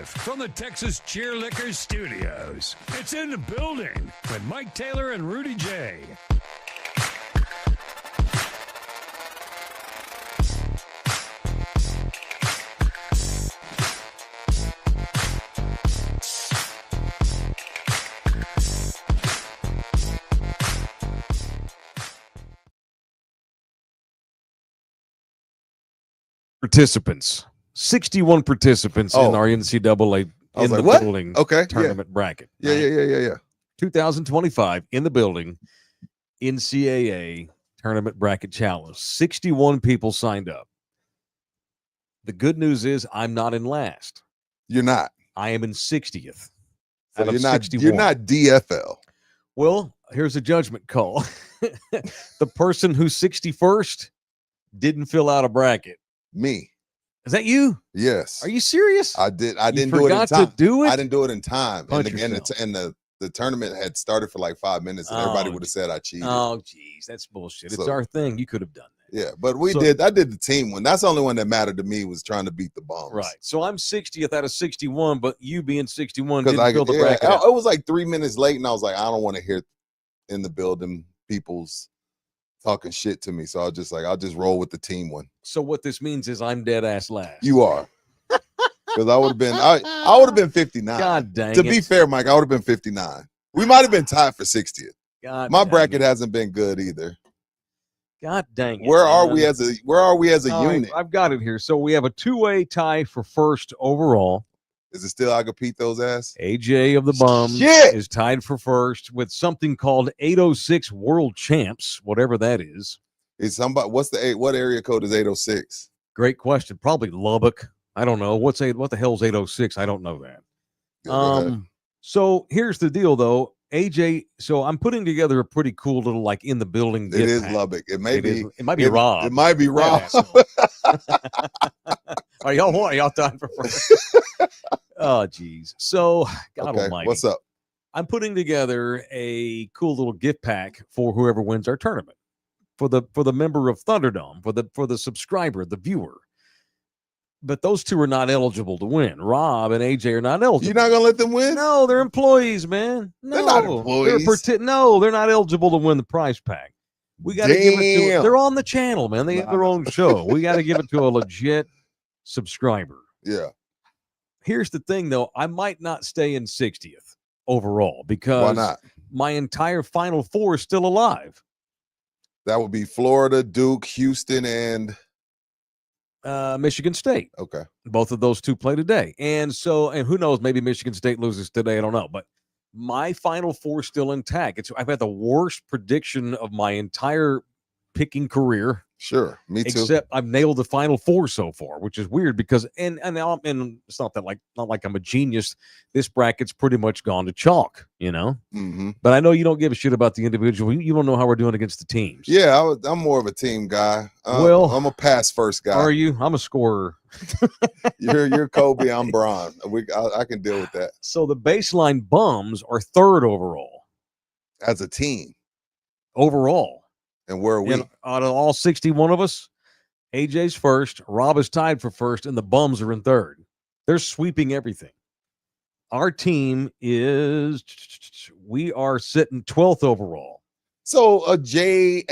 from the Texas Cheerlickers Studios. It's In the Building with Mike Taylor and Rudy J. Participants. 61 participants in our NCAA in the building tournament bracket. Yeah. 2025 in the building NCAA tournament bracket challenge. 61 people signed up. The good news is I'm not in last. You're not. I am in 60th. So you're not DFL. Well, here's a judgment call. The person who's 61st didn't fill out a bracket. Me. Is that you? Yes. Are you serious? I didn't do it in time. To do it? I didn't do it in time. And the tournament had started for like 5 minutes, and everybody would have said I cheated. Oh, geez, that's bullshit. It's our thing. You could have done that. Yeah, but I did the team one. That's the only one that mattered to me, was trying to beat the Bums. Right. So I'm 60th out of 61, but you being 61 didn't fill the bracket. It was like 3 minutes late, and I was like, I don't want to hear in the building people's talking shit to me. So I'll just roll with the team one. So what this means is I'm dead ass last. You are. Because I would have been 59. God dang To be fair, Mike, I would have been 59. We might have been tied for 60th. My bracket hasn't been good either. God dang it. Where are we as a unit? I've got it here. So we have a two-way tie for first overall. Is it still Agapito's ass? AJ of the Bums is tied for first with something called 806 World Champs, whatever that is. Is somebody? What area code is 806? Great question. Probably Lubbock. I don't know. What the hell's 806? I don't know that. So here's the deal, though. AJ, so I'm putting together a pretty cool little like in the building. It is Lubbock. It might be Rob. It might be Rob. Are y'all tied for first? Oh, geez. So, God Almighty. What's up? I'm putting together a cool little gift pack for whoever wins our tournament, for the member of Thunderdome, for the subscriber, the viewer. But those two are not eligible to win. Rob and AJ are not eligible. You're not gonna let them win? No, they're employees, man. No, they're not employees. They're not eligible to win the prize pack. We got to give it to. They're on the channel, man. They have their own show. We got to give it to a legit subscriber. Yeah. Here's the thing, though. I might not stay in 60th overall because why not? My entire Final Four is still alive. That would be Florida, Duke, Houston, and Michigan State. Okay. Both of those two play today. And who knows, maybe Michigan State loses today. I don't know. But my Final Four is still intact. I've had the worst prediction of my entire picking career. Sure, me too. Except I've nailed the Final Four so far, which is weird because and it's not like I'm a genius. This bracket's pretty much gone to chalk, you know. Mm-hmm. But I know you don't give a shit about the individual. You don't know how we're doing against the teams. Yeah, I'm more of a team guy. I'm a pass first guy. Are you? I'm a scorer. You're Kobe. I'm Bron. I can deal with that. So the baseline Bums are third overall as a team. Overall. And where are we? Out of all 61 of us, AJ's first, Rob is tied for first, and the Bums are in third. They're sweeping everything. Our team we are sitting 12th overall. So a JSHNBC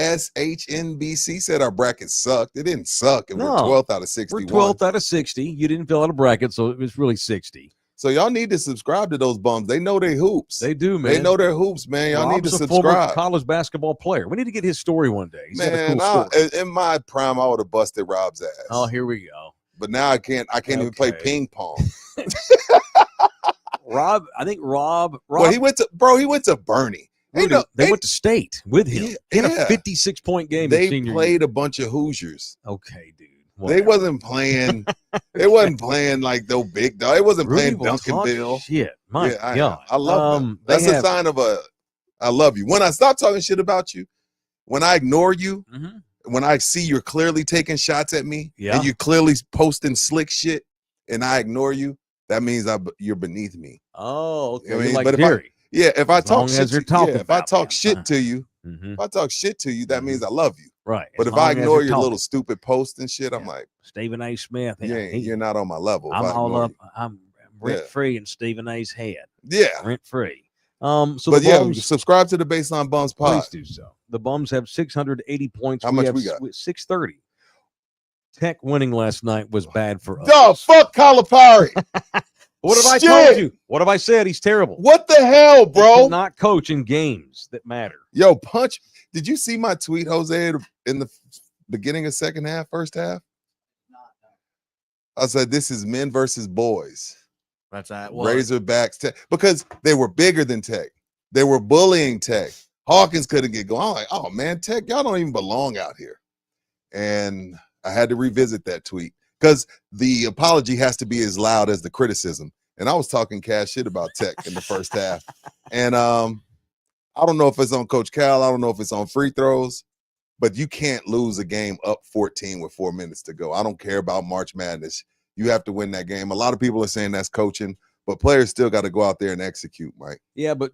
said our bracket sucked. It didn't suck, and we're 12th out of 61. We're 12th out of 60. You didn't fill out a bracket, so it was really 60. So y'all need to subscribe to those Bums. They know their hoops. They do, man. They know their hoops, man. Y'all need to subscribe. A former college basketball player. We need to get his story one day. He's man, got a cool story. In my prime, I would have busted Rob's ass. Oh, here we go. But now I can't even play ping pong. Rob, I think Rob. Well, he went to Bernie. Rudy, they went to state with him. He had a 56-point game. They played a bunch of Hoosiers. Okay, dude. Whatever. They wasn't playing. They wasn't playing like no big dog. They wasn't Rudy playing Duncanville. Shit, my God. I love them. That's a sign of I love you. When I stop talking shit about you, when I ignore you, when I see you're clearly taking shots at me, and you're clearly posting slick shit, and I ignore you, that means you're beneath me. Oh, okay. You know like but Gary. if I talk shit, if I talk shit to you, that means I love you. Right. But if I ignore your little stupid post and shit, I'm like, Stephen A. Smith. you're not on my level. I'm all up. I'm rent free in Stephen A's head. Yeah, rent free. So but the Bums, subscribe to the Baseline Bums pod. Please do so. The Bums have 680 points. How much we got? 630. Tech winning last night was bad for us. Dog, fuck Calipari. What have I told you? What have I said? He's terrible. What the hell, bro? He not coach in games that matter. Yo, punch. Did you see my tweet, Jose, in the beginning of second half, first half? I said, this is men versus boys. That's that. Razorbacks, Tech, because they were bigger than Tech. They were bullying Tech. Hawkins couldn't get going. I'm like, oh, man, Tech, y'all don't even belong out here. And I had to revisit that tweet because the apology has to be as loud as the criticism. And I was talking cash shit about Tech in the first half. And I don't know if it's on Coach Cal. I don't know if it's on free throws. But you can't lose a game up 14 with 4 minutes to go. I don't care about March Madness. You have to win that game. A lot of people are saying that's coaching, but players still got to go out there and execute, Mike. Yeah, but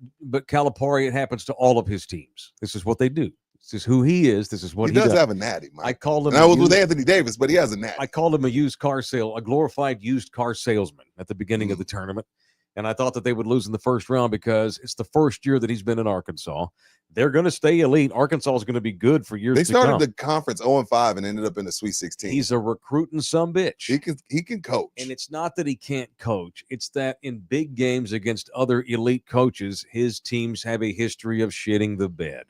Calipari, it happens to all of his teams. This is what they do. This is who he is. This is what he does. He does have a natty, Mike. I called him. And I was with Anthony Davis, but he has a natty. I called him a glorified used car salesman at the beginning of the tournament. And I thought that they would lose in the first round because it's the first year that he's been in Arkansas. They're going to stay elite. Arkansas is going to be good for years to come. They started the conference 0-5 and ended up in the Sweet 16. He's a recruiting sumbitch. He can coach. And it's not that he can't coach. It's that in big games against other elite coaches, his teams have a history of shitting the bed.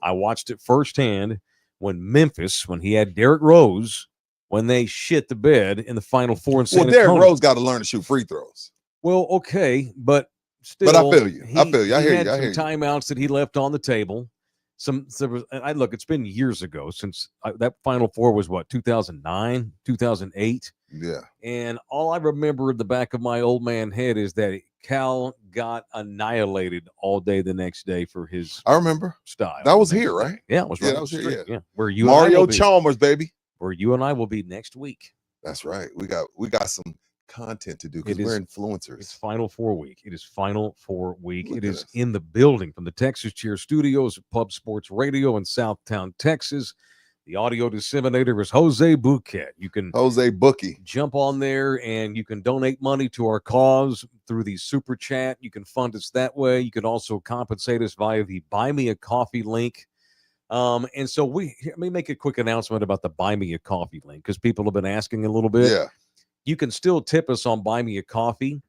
I watched it firsthand when Memphis, when he had Derrick Rose, when they shit the bed in the Final Four in San Antonio. Derrick Rose got to learn to shoot free throws. Well, okay, but still, I feel you. I hear you. I hear you. Timeouts that he left on the table. Look, it's been years ago since that Final Four was 2009, 2008. Yeah. And all I remember in the back of my old man head is that Cal got annihilated all day the next day for his. I remember style. That was here, right? Yeah, it was. Yeah, that was here. Yeah. Where you Mario Chalmers, baby. Where you and I will be next week. That's right. We got some content to do because we're influencers. It's Final Four week. It is Final Four week. It is in the building from the Texas Cheer Studios at Pub Sports Radio in Southtown, Texas. The audio disseminator is Jose Bouquet. You can Jose Bookie jump on there and you can donate money to our cause through the super chat. You can fund us that way. You can also compensate us via the Buy Me a Coffee link. And so let me make a quick announcement about the Buy Me a Coffee link because people have been asking a little bit. Yeah. You can still tip us on Buy Me a Coffee,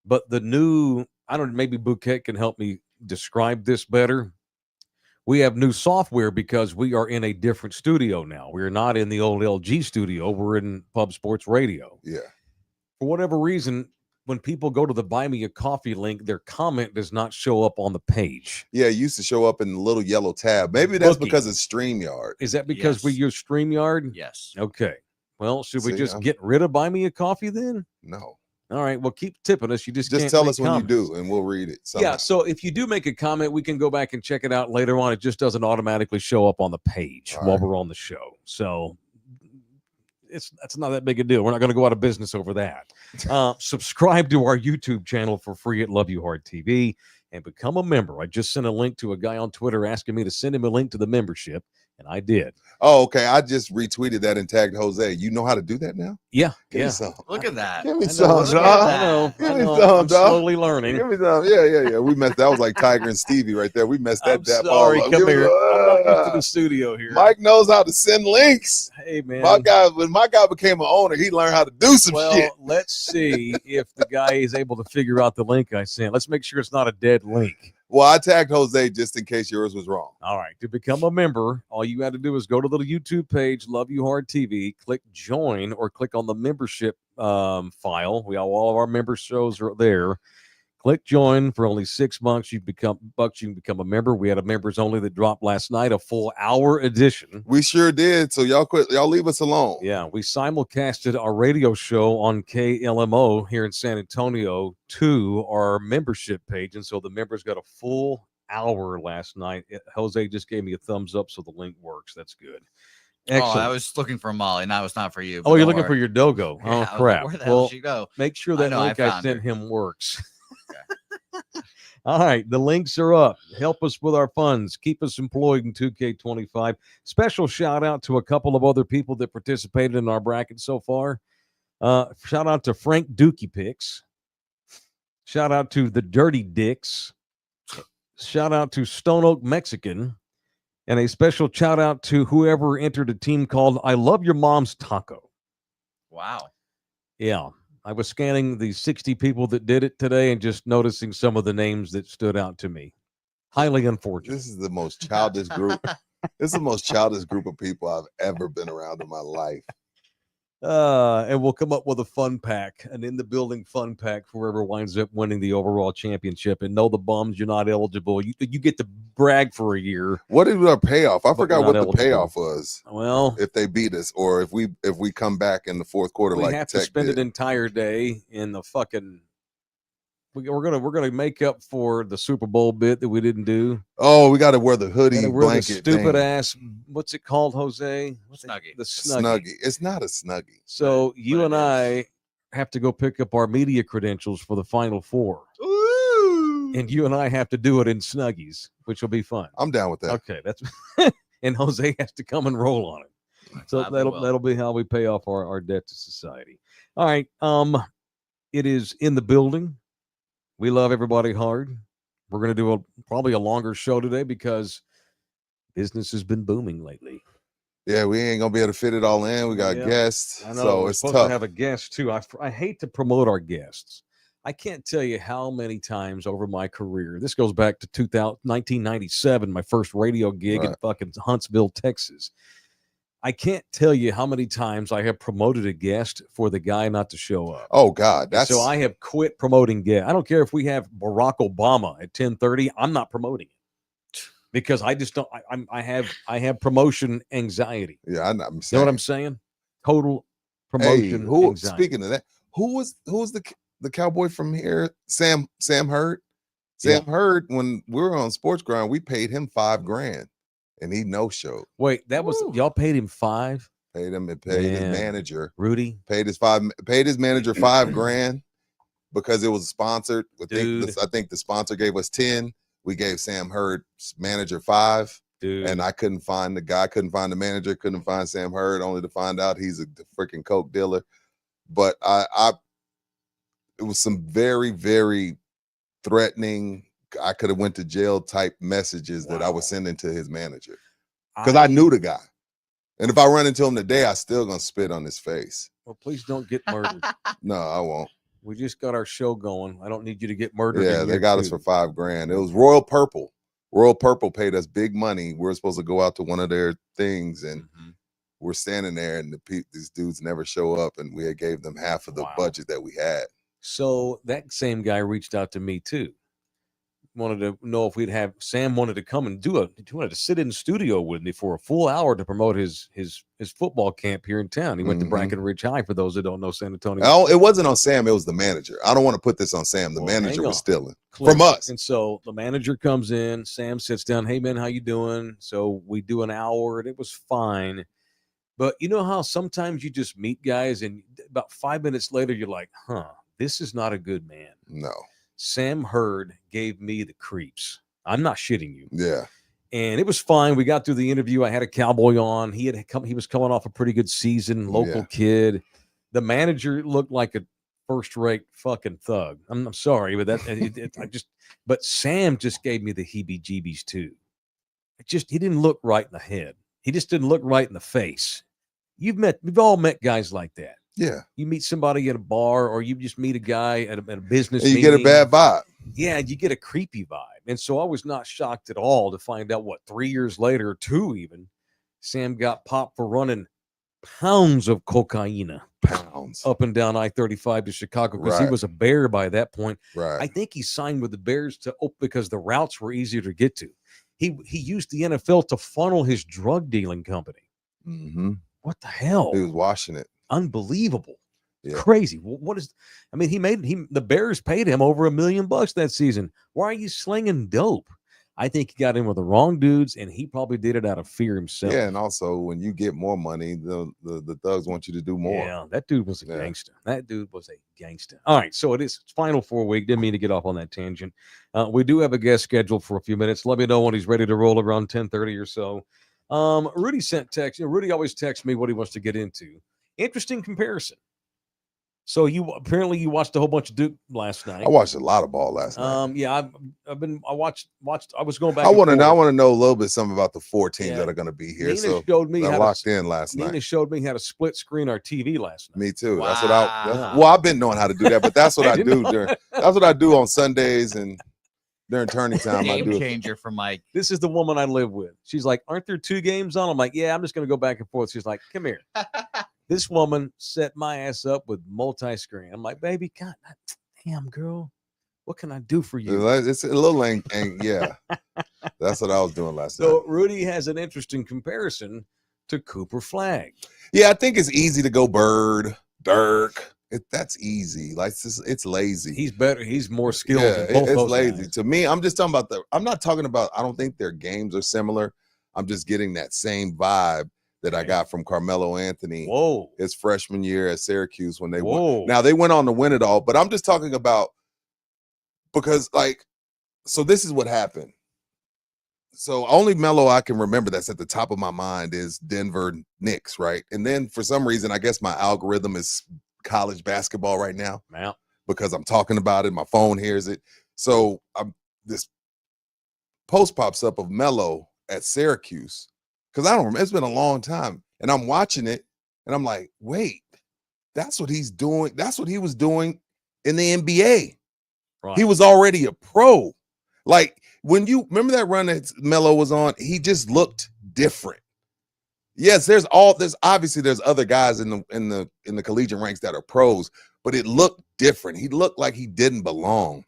but the new, maybe Bouquet can help me describe this better. We have new software because we are in a different studio now. We are not in the old LG studio. We're in Pub Sports Radio. Yeah. For whatever reason, when people go to the Buy Me a Coffee link, their comment does not show up on the page. Yeah, it used to show up in the little yellow tab. Maybe that's because it's StreamYard. Is that because we use StreamYard? Yes. Okay. Well, should we just get rid of Buy Me a Coffee then? No. All right. Well, keep tipping us. You just can't tell us comments. when you do, and we'll read it. Somehow. Yeah. So if you do make a comment, we can go back and check it out later on. It just doesn't automatically show up on the page while we're on the show. So that's not that big a deal. We're not going to go out of business over that. Subscribe to our YouTube channel for free at Love You Hard TV and become a member. I just sent a link to a guy on Twitter asking me to send him a link to the membership, and I did. Oh, okay. I just retweeted that and tagged Jose. You know how to do that now? Yeah. Give me some. Look at that. Give me some, dog. I know. Give me some, I'm dog. slowly learning. Give me some. Yeah. We messed. That was like Tiger and Stevie right there. We messed that. I'm sorry. Ball up. Come here. I'm not used to the studio here. Mike knows how to send links. Hey, man. When my guy became an owner, he learned how to do some shit. Well, let's see if the guy is able to figure out the link I sent. Let's make sure it's not a dead link. Well, I tagged Jose just in case yours was wrong. All right. To become a member, all you got to do is go to the YouTube page, Love You Hard TV, click join, or click on the membership file. All of our member shows are there. Click join for only $6. You can become a member. We had a members only that dropped last night, a full hour edition. We sure did. So y'all leave us alone. Yeah, we simulcasted our radio show on KLMO here in San Antonio to our membership page, and so the members got a full hour last night. Jose just gave me a thumbs up, so the link works. That's good. Excellent. Oh, I was looking for Molly. Now it's not for you. Oh, you're looking for your Dogo. Yeah, Oh, crap. Where the hell did she go? Make sure that link I sent him works. All right, the links are up. Help us with our funds. Keep us employed in 2K25. Special shout out to a couple of other people that participated in our bracket so far. Shout out to Frank Dookie Picks. Shout out to the Dirty Dicks. Shout out to Stone Oak Mexican. And a special shout out to whoever entered a team called I Love Your Mom's Taco. Wow. Yeah. I was scanning the 60 people that did it today and just noticing some of the names that stood out to me. Highly unfortunate. This is the most childish group. This is the most childish group of people I've ever been around in my life. And we'll come up with a fun pack, an in the building fun pack for whoever winds up winning the overall championship. And know the bums, you're not eligible. You get to brag for a year. What is our payoff? I forgot what the payoff was. Well, if they beat us, or if we come back in the fourth quarter, we like have to spend an entire day in the fucking. We're gonna make up for the Super Bowl bit that we didn't do. Oh, we got to wear the hoodie blanket. Stupid ass. What's it called, Jose? Snuggie. The snuggie. It's not a snuggie. So you and I have to go pick up our media credentials for the Final Four. Ooh. And you and I have to do it in snuggies, which will be fun. I'm down with that. Okay, that's and Jose has to come and roll on it. So that'll be how we pay off our debt to society. All right. It is in the building. We love everybody hard. We're going to do probably a longer show today because business has been booming lately. Yeah, we ain't going to be able to fit it all in. We got guests, I know, so we're it's supposed tough. to have a guest, too. I hate to promote our guests. I can't tell you how many times over my career, this goes back to 1997, my first radio gig in fucking Huntsville, Texas. I can't tell you how many times I have promoted a guest for the guy not to show up. Oh God, so I have quit promoting guests. I don't care if we have Barack Obama at 10:30. I'm not promoting it because I just don't. I have promotion anxiety. Yeah, I'm saying. You know what I'm saying? Total promotion. Hey, anxiety. Speaking of that, who was the cowboy from here? Sam Hurd. Sam Hurd. When we were on Sports Grind, we paid him $5,000. And he no-showed. Wait, that was y'all paid him $5,000? Paid him and paid his manager. Rudy paid his manager $5,000 because it was sponsored. I think the sponsor gave us 10. We gave Sam Hurd's manager 5. Dude. And I couldn't find the guy, couldn't find the manager, couldn't find Sam Hurd, only to find out he's a freaking coke dealer. But it was some very, very threatening. I could have went to jail type messages that I was sending to his manager because I knew the guy. And if I run into him today, I still gonna spit on his face. Well, please don't get murdered. No, I won't. We just got our show going. I don't need you to get murdered. Yeah, they got us for $5,000. It was Royal Purple. Royal Purple paid us big money. We were supposed to go out to one of their things, and we're standing there, and these dudes never show up, and we gave them half of the budget that we had. So that same guy reached out to me too. Wanted to know if we'd have Sam wanted to come and he wanted to sit in the studio with me for a full hour to promote his football camp here in town. He went to Brackenridge High, for those that don't know San Antonio. Oh, it wasn't on Sam, it was the manager. I don't want to put this on Sam. The manager was stealing from us. And so the manager comes in, Sam sits down, hey man, how you doing? So we do an hour and it was fine. But you know how sometimes you just meet guys and about 5 minutes later you're like, this is not a good man. No. Sam Hurd gave me the creeps. I'm not shitting you. Yeah. And it was fine. We got through the interview. I had a cowboy on. He was coming off a pretty good season, local kid. The manager looked like a first-rate fucking thug. I'm sorry, but but Sam just gave me the heebie-jeebies too. He didn't look right in the head. He just didn't look right in the face. We've all met guys like that. Yeah. You meet somebody at a bar or you just meet a guy at a business and you meeting. get a bad vibe. Yeah, you get a creepy vibe. And so I was not shocked at all to find out 3 years later, 2 even, Sam got popped for running pounds of cocaine. Pounds. Up and down I-35 to Chicago because he was a Bear by that point. Right. I think he signed with the Bears because the routes were easier to get to. He used the NFL to funnel his drug dealing company. Mm-hmm. What the hell? He was washing it. Unbelievable. Yeah. Crazy. The Bears paid him over $1 million that season. Why are you slinging dope? I think he got in with the wrong dudes, and he probably did it out of fear himself. Yeah, and also when you get more money, the thugs want you to do more. Yeah, that dude was a gangster. That dude was a gangster. All right, so it's Final Four week. Didn't mean to get off on that tangent. We do have a guest scheduled for a few minutes. Let me know when he's ready to roll around 10:30 or so. Rudy sent text. Rudy always texts me what he wants to get into. Interesting comparison. So you watched a whole bunch of Duke last night. I watched a lot of ball last night. Yeah, I watched. I was going back. I want to know a little bit something about the 4 teams that are going to be here. Nina showed me I locked in last night. Nina showed me how to split screen our TV last night. Me too. Wow. That's what well, I've been knowing how to do that, but that's what I do. That's what I do on Sundays and during turning time. I do. Game changer for Mike. This is the woman I live with. She's like, "Aren't there 2 games on?" I'm like, "Yeah, I'm just going to go back and forth." She's like, "Come here." This woman set my ass up with multi-screen. I'm like, "Baby, God damn, girl, what can I do for you?" It's a little yeah. That's what I was doing last night. So Rudy has an interesting comparison to Cooper Flagg. Yeah, I think it's easy to go Bird, Dirk. That's easy. Like it's lazy. He's better. He's more skilled. Yeah, than both it's those lazy. guys. To me, I'm just talking about I'm not talking about. I don't think their games are similar. I'm just getting that same vibe that I got from Carmelo Anthony. His freshman year at Syracuse when they won. Now they went on to win it all, but I'm just talking about because so this is what happened. So only Melo I can remember that's at the top of my mind is Denver Knicks, right? And then for some reason, I guess my algorithm is college basketball right now because I'm talking about it. My phone hears it. So this post pops up of Melo at Syracuse because I don't remember. It's been a long time. And I'm watching it and I'm like, wait, that's what he's doing. That's what he was doing in the NBA. Right. He was already a pro. Like when you remember that run that Melo was on, he just looked different. Yes, there's obviously there's other guys in the collegiate ranks that are pros, but it looked different. He looked like he didn't belong.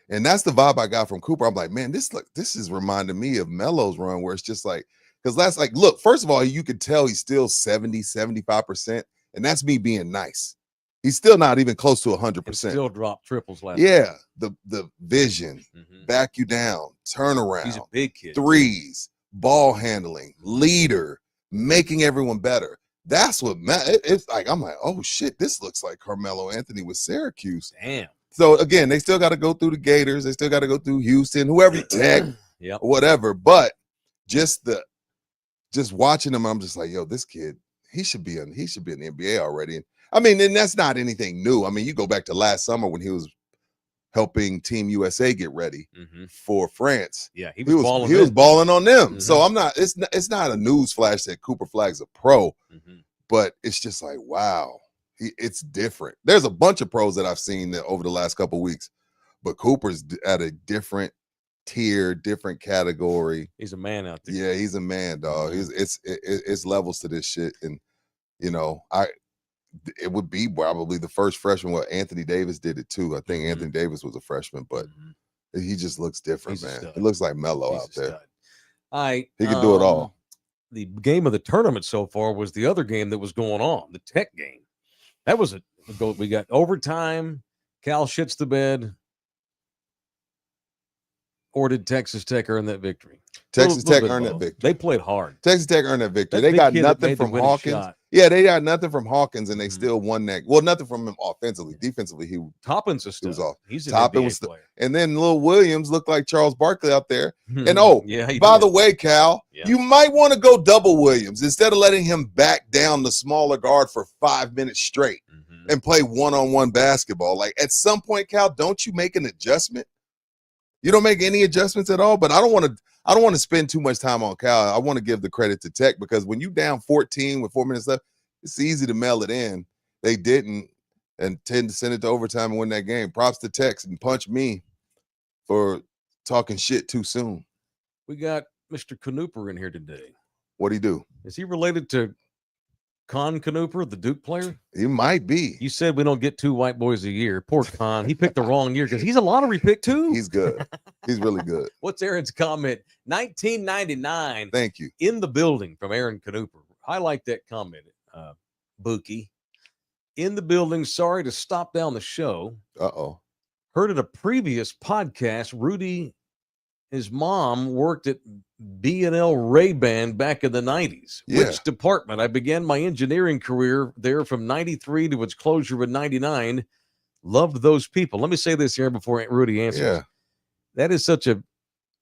And that's the vibe I got from Cooper. I'm like, man, this is reminding me of Melo's run where it's just like, because that's like, look, first of all, you could tell he's still 70-75%, and that's me being nice. He's still not even close to 100%. Still dropped triples last night. The vision, back you down, turnaround. He's a big kid. Threes, ball handling, leader, making everyone better. That's what it's like. I'm like, oh shit, this looks like Carmelo Anthony with Syracuse. Damn. So again, they still got to go through the Gators. They still got to go through Houston, whoever you Tech, or whatever. But just watching him, I'm just like, yo, this kid, he should be in the NBA already. I mean, and that's not anything new. I mean, you go back to last summer when he was helping Team USA get ready for France. Yeah, he was balling on them. So I'm not. It's not a news flash that Cooper Flagg's a pro, but it's just like, wow, it's different. There's a bunch of pros that I've seen that over the last couple of weeks, but Cooper's at a different tier, different category. He's a man out there. Yeah, he's a man, dog. It's levels to this shit, and you know, it would be probably the first freshman. Well, Anthony Davis did it too. I think Anthony Davis was a freshman, but he just looks different, man. He looks like Melo out there. He could do it all. The game of the tournament so far was the other game that was going on, the Tech game. That was we got overtime. Cal shits the bed. Or did Texas Tech earn that victory? Texas Tech earned that victory. They played hard. Texas Tech earned that victory. They got nothing from Hawkins. Yeah, they got nothing from Hawkins, and they still won that. Well, nothing from him offensively. Defensively, Toppin's was off. He's an NBA player. And then Lil Williams looked like Charles Barkley out there. And by the way, Cal, you might want to go double Williams instead of letting him back down the smaller guard for 5 minutes straight and play one-on-one basketball. Like at some point, Cal, don't you make an adjustment? You don't make any adjustments at all, but I don't want to spend too much time on Cal. I want to give the credit to Tech because when you down 14 with 4 minutes left, it's easy to mail it in. They didn't and tend to send it to overtime and win that game. Props to Tech and punch me for talking shit too soon. We got Mr. Canuper in here today. What'd he do? Is he related to Con Canuper, the Duke player? He might be. You said we don't get 2 white boys a year. Poor Con. He picked the wrong year because he's a lottery pick too. He's good. He's really good. What's Aaron's comment? 1999. Thank you. In the building from Aaron Canuper. I like that comment, Bookie. In the building. Sorry to stop down the show. Uh-oh. Heard at a previous podcast, Rudy, his mom worked at B&L Ray-Ban back in the 90s. Yeah. Which department? I began my engineering career there from 93 to its closure in 99. Loved those people. Let me say this here before Rudy answers. Yeah. That is such a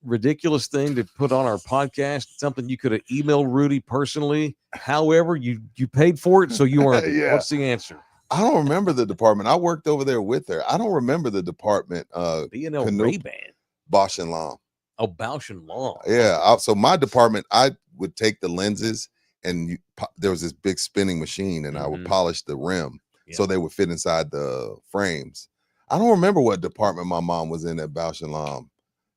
ridiculous thing to put on our podcast. Something you could have emailed Rudy personally. However, you paid for it, so you are. Yeah. What's the answer? I don't remember the department. I worked over there with her. I don't remember the department. B&L Ray-Ban. Bosch and Lomb. Oh, Bausch and Lomb. Yeah. So my department, I would take the lenses and there was this big spinning machine and I would polish the rim so they would fit inside the frames. I don't remember what department my mom was in at Bausch and Lomb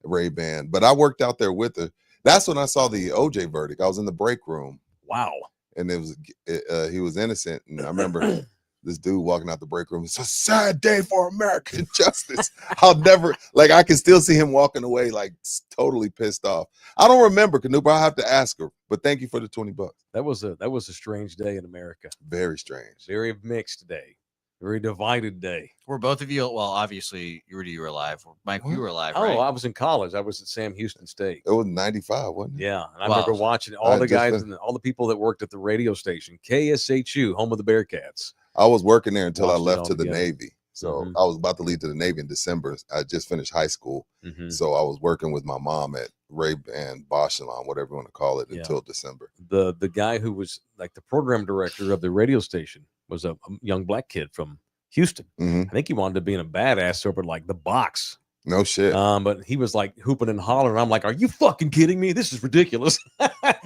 Ray-Ban, but I worked out there with her. That's when I saw the OJ verdict. I was in the break room. Wow. And he was innocent. And I remember this dude walking out the break room. It's a sad day for American justice. I'll never, like, I can still see him walking away, like, totally pissed off. I don't remember, Canupa. I'll have to ask her. But thank you for the $20. That was a strange day in America. Very strange. Very mixed day. Very divided day. Were both of you? Well, obviously, Rudy, you were alive. Mike, you were alive, Oh, right? I was in college. I was at Sam Houston State. It was 95, wasn't it? Yeah, and I remember watching all the guys and all the people that worked at the radio station, KSHU, home of the Bearcats. I was working there until I left to the Navy. So I was about to leave to the Navy in December. I just finished high school. So I was working with my mom at Ray-Ban, Bosch and Lomb, whatever you want to call it, until December. The guy who was like the program director of the radio station was a young black kid from Houston. I think he wanted to be in a badass over like the box. No shit. But he was like hooping and hollering. I'm like, are you fucking kidding me? This is ridiculous.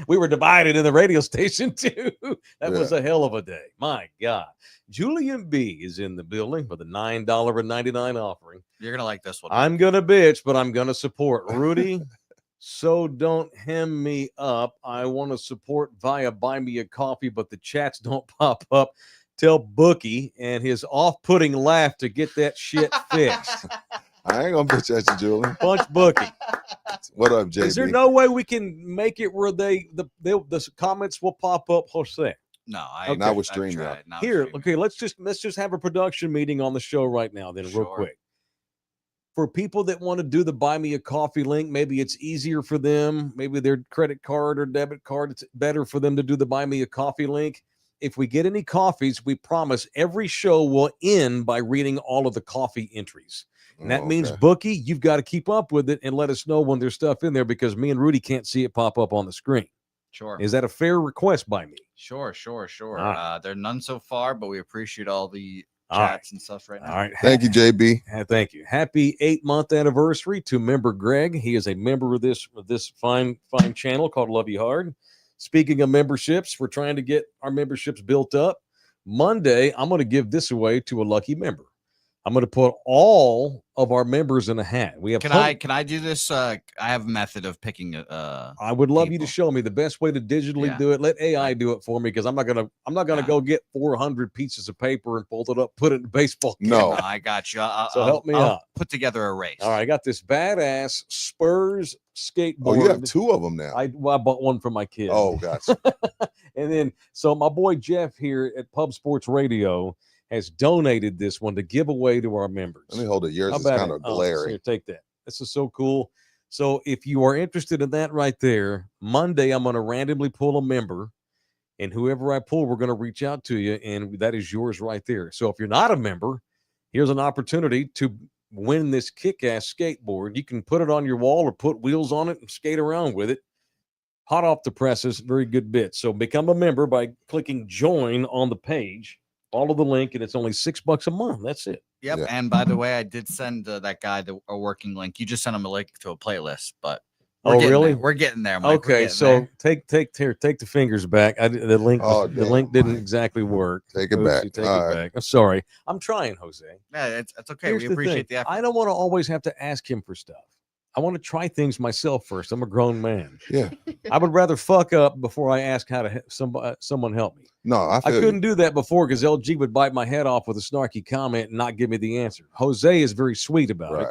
We were divided in the radio station too. That was a hell of a day. My God. Julian B is in the building with a $9.99 offering. You're gonna like this one. I'm gonna bitch, but I'm gonna support Rudy. So don't hem me up. I want to support via Buy Me a Coffee, but the chats don't pop up. Tell Bookie and his off-putting laugh to get that shit fixed. I ain't gonna bitch at you, Julian. Punch Bookie. What up, JB? Is there no way we can make it where the comments will pop up, Jose? No, not with StreamYard. Here, okay, let's just have a production meeting on the show right now, then, real quick. For people that want to do the Buy Me a Coffee link, maybe it's easier for them. Maybe their credit card or debit card, it's better for them to do the Buy Me a Coffee link. If we get any coffees, we promise every show will end by reading all of the coffee entries. And that means, Bookie, you've got to keep up with it and let us know when there's stuff in there because me and Rudy can't see it pop up on the screen. Sure. Is that a fair request by me? Sure. Right. There are none so far, but we appreciate all the chats and stuff right now. All right. Thank you, JB. Thank you. Happy 8-month anniversary to member Greg. He is a member of this fine channel called Love You Hard. Speaking of memberships, we're trying to get our memberships built up. Monday, I'm going to give this away to a lucky member. I'm going to put all of our members in a hat. We have. Can I do this? I have a method of picking. I would love you to show me the best way to digitally do it. Let AI do it for me because I'm not gonna go get 400 pieces of paper and fold it up, put it in a baseball can. No, I got you. So help me out. Put together a race. All right, I got this badass Spurs skateboard. Oh, you have 2 of them now. I bought one for my kid. Oh, gotcha. And then, so my boy Jeff here at Pub Sports Radio has donated this one to give away to our members. Let me hold it. Yours is kind of glary. Here, take that. This is so cool. So if you are interested in that right there, Monday I'm going to randomly pull a member, and whoever I pull, we're going to reach out to you, and that is yours right there. So if you're not a member, here's an opportunity to win this kick-ass skateboard. You can put it on your wall or put wheels on it and skate around with it. Hot off the presses, very good bit. So become a member by clicking join on the page. Follow the link, and it's only $6 a month. That's it. Yep. Yeah. And by the way, I did send that guy a working link. You just sent him a link to a playlist, but really? We're getting there, Mike. Okay, so take the fingers back. The link didn't exactly work. Take it back. Take it back. I'm sorry. I'm trying, Jose. Yeah, it's okay. We appreciate the effort. I don't want to always have to ask him for stuff. I want to try things myself first. I'm a grown man. Yeah. I would rather fuck up before I ask how to someone help me. No, I couldn't do that before because LG would bite my head off with a snarky comment and not give me the answer. Jose is very sweet about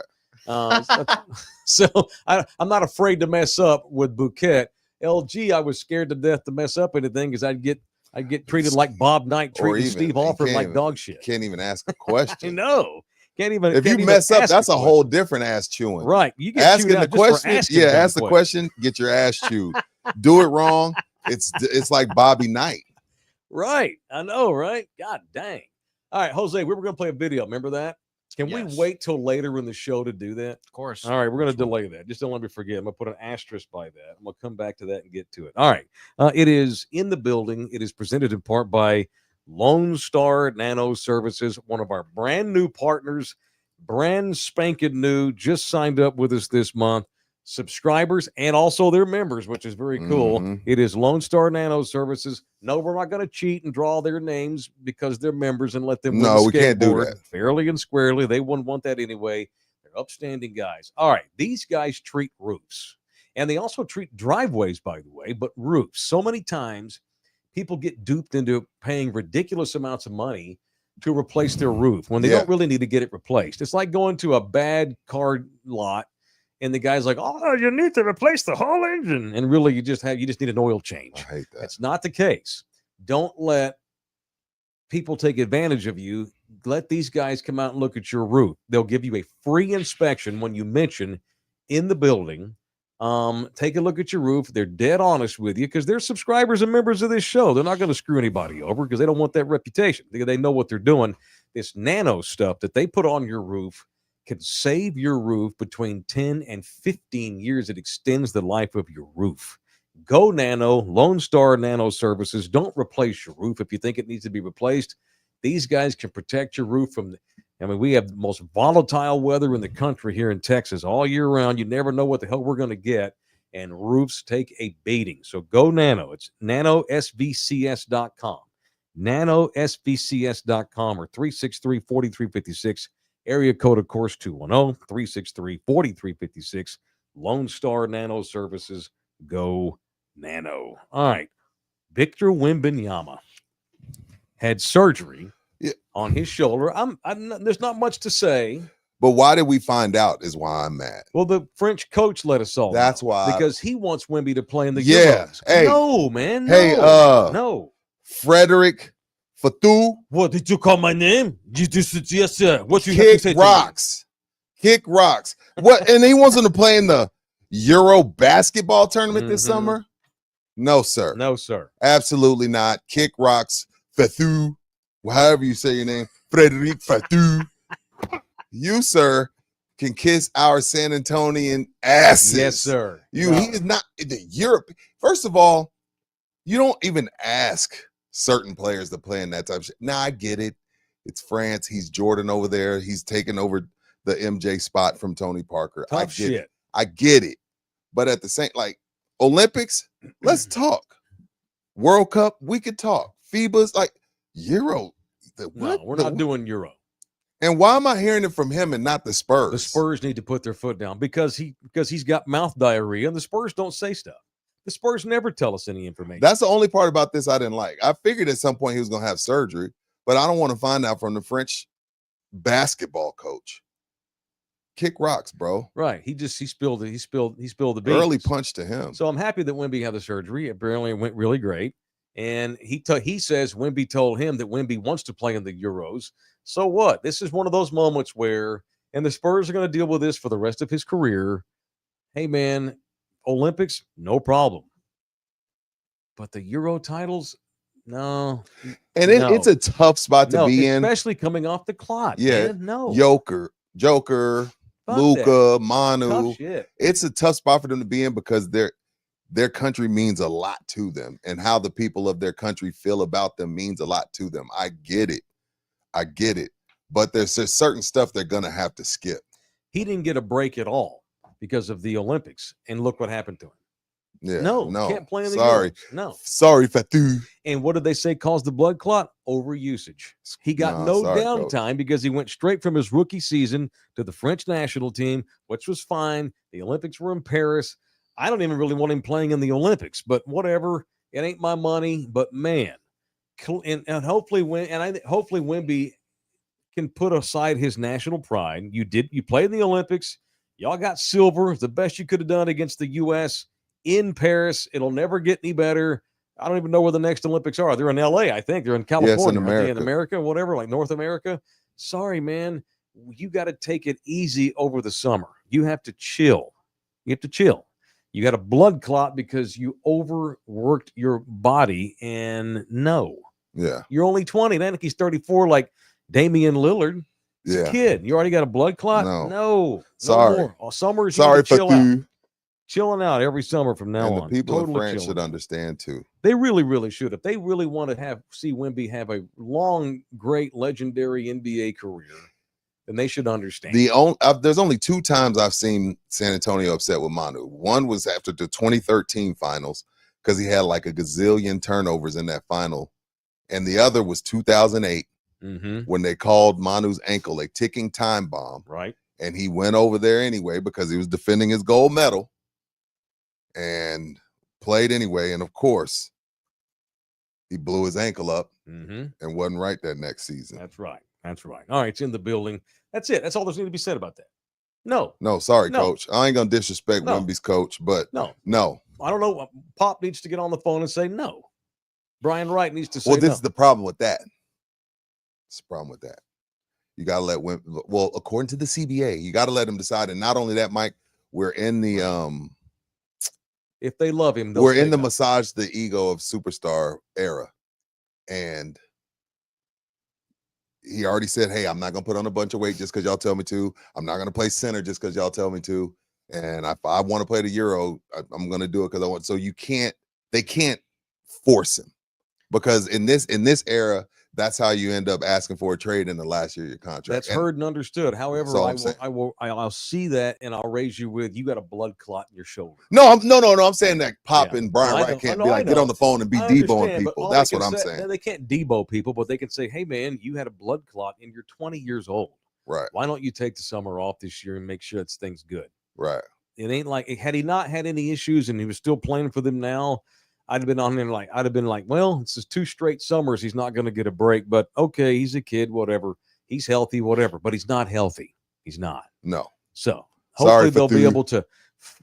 it. So I'm not afraid to mess up with Bouquet. LG, I was scared to death to mess up anything because I'd get treated like Bob Knight treating Steve Alford like dog shit. Can't even ask a question. No. If you mess up, that's a whole different ass chewing. Right. You get asking the question. Yeah, ask the question, get your ass chewed. Do it wrong. It's like Bobby Knight. Right. I know, right? God dang. All right, Jose, we were going to play a video. Remember that? Can we wait till later in the show to do that? Of course. All right, we're going to delay that. Just don't let me forget. I'm going to put an asterisk by that. I'm going to come back to that and get to it. All right. It is in the building. It is presented in part by Lone Star Nano Services, one of our brand new partners, brand spanking new, just signed up with us this month. Subscribers and also their members, which is very cool. Mm-hmm. It is Lone Star Nano Services. No, we're not going to cheat and draw their names because they're members and let them win the we can't do skateboard that. fairly and squarely. They wouldn't want that anyway. They're upstanding guys. All right, these guys treat roofs. And they also treat driveways, by the way, but roofs. So many times people get duped into paying ridiculous amounts of money to replace their roof when they don't really need to get it replaced. It's like going to a bad car lot and the guy's like, oh, you need to replace the whole engine. And really, you just need an oil change. I hate that. That's not the case. Don't let people take advantage of you. Let these guys come out and look at your roof. They'll give you a free inspection when you mention in the building. Take a look at your roof. They're dead honest with you because they're subscribers and members of this show. They're not going to screw anybody over because they don't want that reputation. They know what they're doing. This nano stuff that they put on your roof can save your roof between 10 and 15 years. It extends the life of your roof. Go Nano, Lone Star Nano Services. Don't replace your roof if you think it needs to be replaced. These guys can protect your roof from we have the most volatile weather in the country here in Texas all year round. You never know what the hell we're going to get, and roofs take a beating. So go Nano. It's nanosvcs.com. nanosvcs.com or 363-4356. Area code, of course, 210-363-4356. Lone Star Nano Services. Go Nano. All right. Victor Wembanyama had surgery on his shoulder. There's not much to say. But why did we find out is why I'm mad. Well, the French coach let us all That's know, why. because he wants Wemby to play in the Yeah. Euros. Hey. No, man. No. Hey, no. Frederick Fatou. What, did you call my name? Yes, sir. What you have to say Kick rocks. Kick rocks. What? And he wants him to play in the Euro basketball tournament this summer? No, sir. No, sir. Absolutely not. Kick rocks. Fatou. However you say your name. Frederick Fatou. You, sir, can kiss our San Antonian asses. Yes, sir. He is not the Europe. First of all, you don't even ask certain players to play in that type of shit. Now, I get it. It's France. He's Jordan over there. He's taking over the MJ spot from Tony Parker. Tough shit. I get it. But at the same, like, Olympics, let's talk. World Cup, we could talk. FIBA's like Euro. No, we're not doing Euro. And why am I hearing it from him and not the Spurs? The Spurs need to put their foot down because he's got mouth diarrhea, and the Spurs don't say stuff. The Spurs never tell us any information. That's the only part about this I didn't like. I figured at some point he was going to have surgery, but I don't want to find out from the French basketball coach. Kick rocks, bro. Right. He spilled the beans. Early punch to him. So I'm happy that Wemby had the surgery. Apparently it went really great. And he says Wemby told him that Wemby wants to play in the Euros. So what? This is one of those moments where, and the Spurs are going to deal with this for the rest of his career. Hey, man, Olympics, no problem. But the Euro titles, no. And it's a tough spot to be in. Especially coming off the clock. Yeah. Man, no. Joker, Luka, Manu. Tough shit. It's a tough spot for them to be in because their country means a lot to them, and how the people of their country feel about them means a lot to them. I get it. But there's certain stuff they're going to have to skip. He didn't get a break at all because of the Olympics, and look what happened to him. Yeah, no, can't play in the Sorry. Euros. No. Sorry, Fatou. And what did they say caused the blood clot? Overusage. He got no downtime because he went straight from his rookie season to the French national team, which was fine. The Olympics were in Paris. I don't even really want him playing in the Olympics, but whatever. It ain't my money. But man, and hopefully hopefully Wemby can put aside his national pride. You played in the Olympics. Y'all got silver, the best you could have done against the U.S. in Paris. It'll never get any better. I don't even know where the next Olympics are. They're in L.A., I think. They're in California. Yes, in America. In America, whatever, like North America. Sorry, man. You got to take it easy over the summer. You have to chill. You got a blood clot because you overworked your body, and no. Yeah. You're only 20. Then he's 34 like Damian Lillard. He's a Yeah. kid. You already got a blood clot? No. No. Sorry. No more. All summer, Sorry, chill out. Fatou. chilling out every summer from now on. And the people totally in France should out. understand too. They really, really should. If they really want to see Wemby have a long, great, legendary NBA career, then they should understand. There's only 2 times I've seen San Antonio upset with Manu. One was after the 2013 finals because he had like a gazillion turnovers in that final. And the other was 2008 when they called Manu's ankle a ticking time bomb. Right. And he went over there anyway because he was defending his gold medal and played anyway. And of course, he blew his ankle up and wasn't right that next season. That's right. That's right. All right. It's in the building. That's it. That's all there's need to be said about that. No. No, sorry, Coach. I ain't going to disrespect Wemby's coach, but no. I don't know. Pop needs to get on the phone and say no. Brian Wright needs to say this is the problem with that. It's the problem with that. You got to let Wemby, well, according to the CBA, you got to let him decide. And not only that, Mike, we're in the if they love him, we're in the massage the ego of superstar era. And he already said, hey, I'm not going to put on a bunch of weight just because y'all tell me to. I'm not going to play center just because y'all tell me to. And if I want to play the Euro, I'm going to do it because I want. So they can't force him. Because in this era, that's how you end up asking for a trade in the last year of your contract. That's heard and understood. However, I'll see that and I'll raise you with you got a blood clot in your shoulder. No. I'm saying that Pop and Brian Wright can't be like get on the phone and be Deboing people. That's what I'm saying. They can't Debo people, but they can say, hey man, you had a blood clot and you're 20 years old. Right. Why don't you take the summer off this year and make sure that thing's good? Right. It ain't like had he not had any issues and he was still playing for them now. I'd have been on there I'd have been like, well, it's just 2 straight summers. He's not going to get a break, but okay, he's a kid, whatever. He's healthy, whatever, but he's not healthy. He's not. No. So hopefully they'll be able to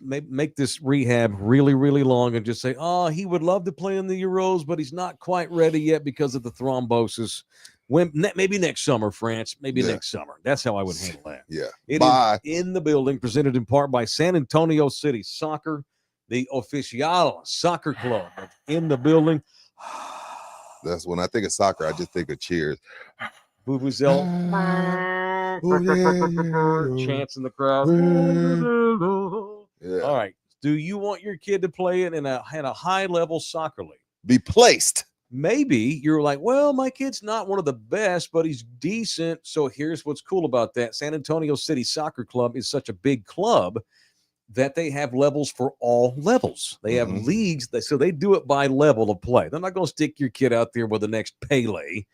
make this rehab really, really long and just say, oh, he would love to play in the Euros, but he's not quite ready yet because of the thrombosis. Maybe next summer, France. Maybe next summer. That's how I would handle that. Yeah. It is in the building, presented in part by San Antonio City Soccer. The Oficial Soccer Club in the building. That's when I think of soccer, I just think of cheers. Vuvuzela. Chants in the crowd. Yeah. All right. Do you want your kid to play it in a high-level soccer league? Be placed. Maybe you're like, well, my kid's not one of the best, but he's decent. So here's what's cool about that. San Antonio City Soccer Club is such a big club that they have levels for all levels. They have leagues, so they do it by level of play. They're not going to stick your kid out there with the next Pele.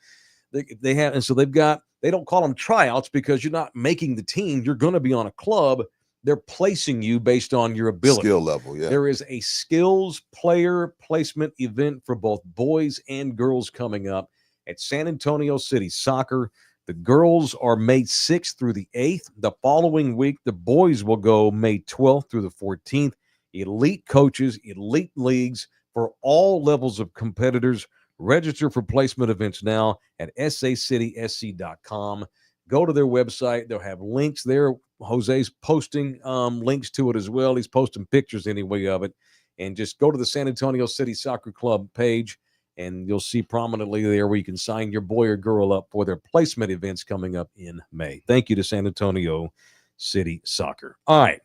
They have, and so they don't call them tryouts because you're not making the team. You're going to be on a club. They're placing you based on your ability. Skill level, yeah. There is a skills player placement event for both boys and girls coming up at San Antonio City Soccer. The girls are May 6th through the 8th. The following week, the boys will go May 12th through the 14th. Elite coaches, elite leagues for all levels of competitors. Register for placement events now at sacitysc.com. Go to their website. They'll have links there. Jose's posting links to it as well. He's posting pictures anyway of it. And just go to the San Antonio City Soccer Club page, and you'll see prominently there where you can sign your boy or girl up for their placement events coming up in May. Thank you to San Antonio City Soccer. All right.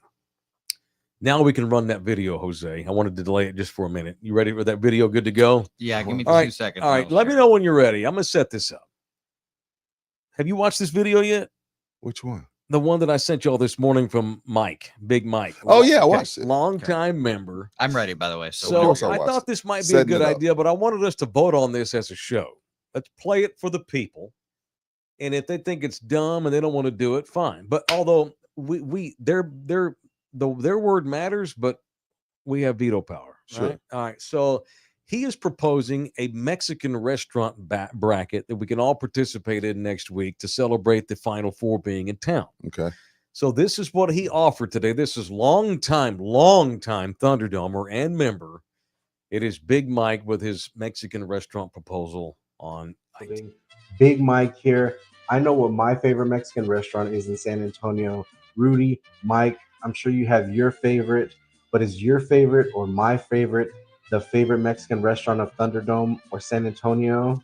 Now we can run that video, Jose. I wanted to delay it just for a minute. You ready for that video? Good to go? Yeah, give me 2 seconds. All right, let me know when you're ready. I'm going to set this up. Have you watched this video yet? Which one? The one that I sent y'all this morning from Mike, Big Mike. Oh, yeah, I watched it. Long-time member. I'm ready, by the way. So I thought this might be a good idea, but I wanted us to vote on this as a show. Let's play it for the people. And if they think it's dumb and they don't want to do it, fine. But although their word matters, but we have veto power. Sure. Right? All right. So he is proposing a Mexican restaurant bracket that we can all participate in next week to celebrate the Final Four being in town. Okay. So this is what he offered today. This is long-time Thunderdomer and member. It is Big Mike with his Mexican restaurant proposal on Big Mike here. I know what my favorite Mexican restaurant is in San Antonio. Rudy, Mike, I'm sure you have your favorite, but is your favorite or my favorite the favorite Mexican restaurant of Thunderdome or San Antonio?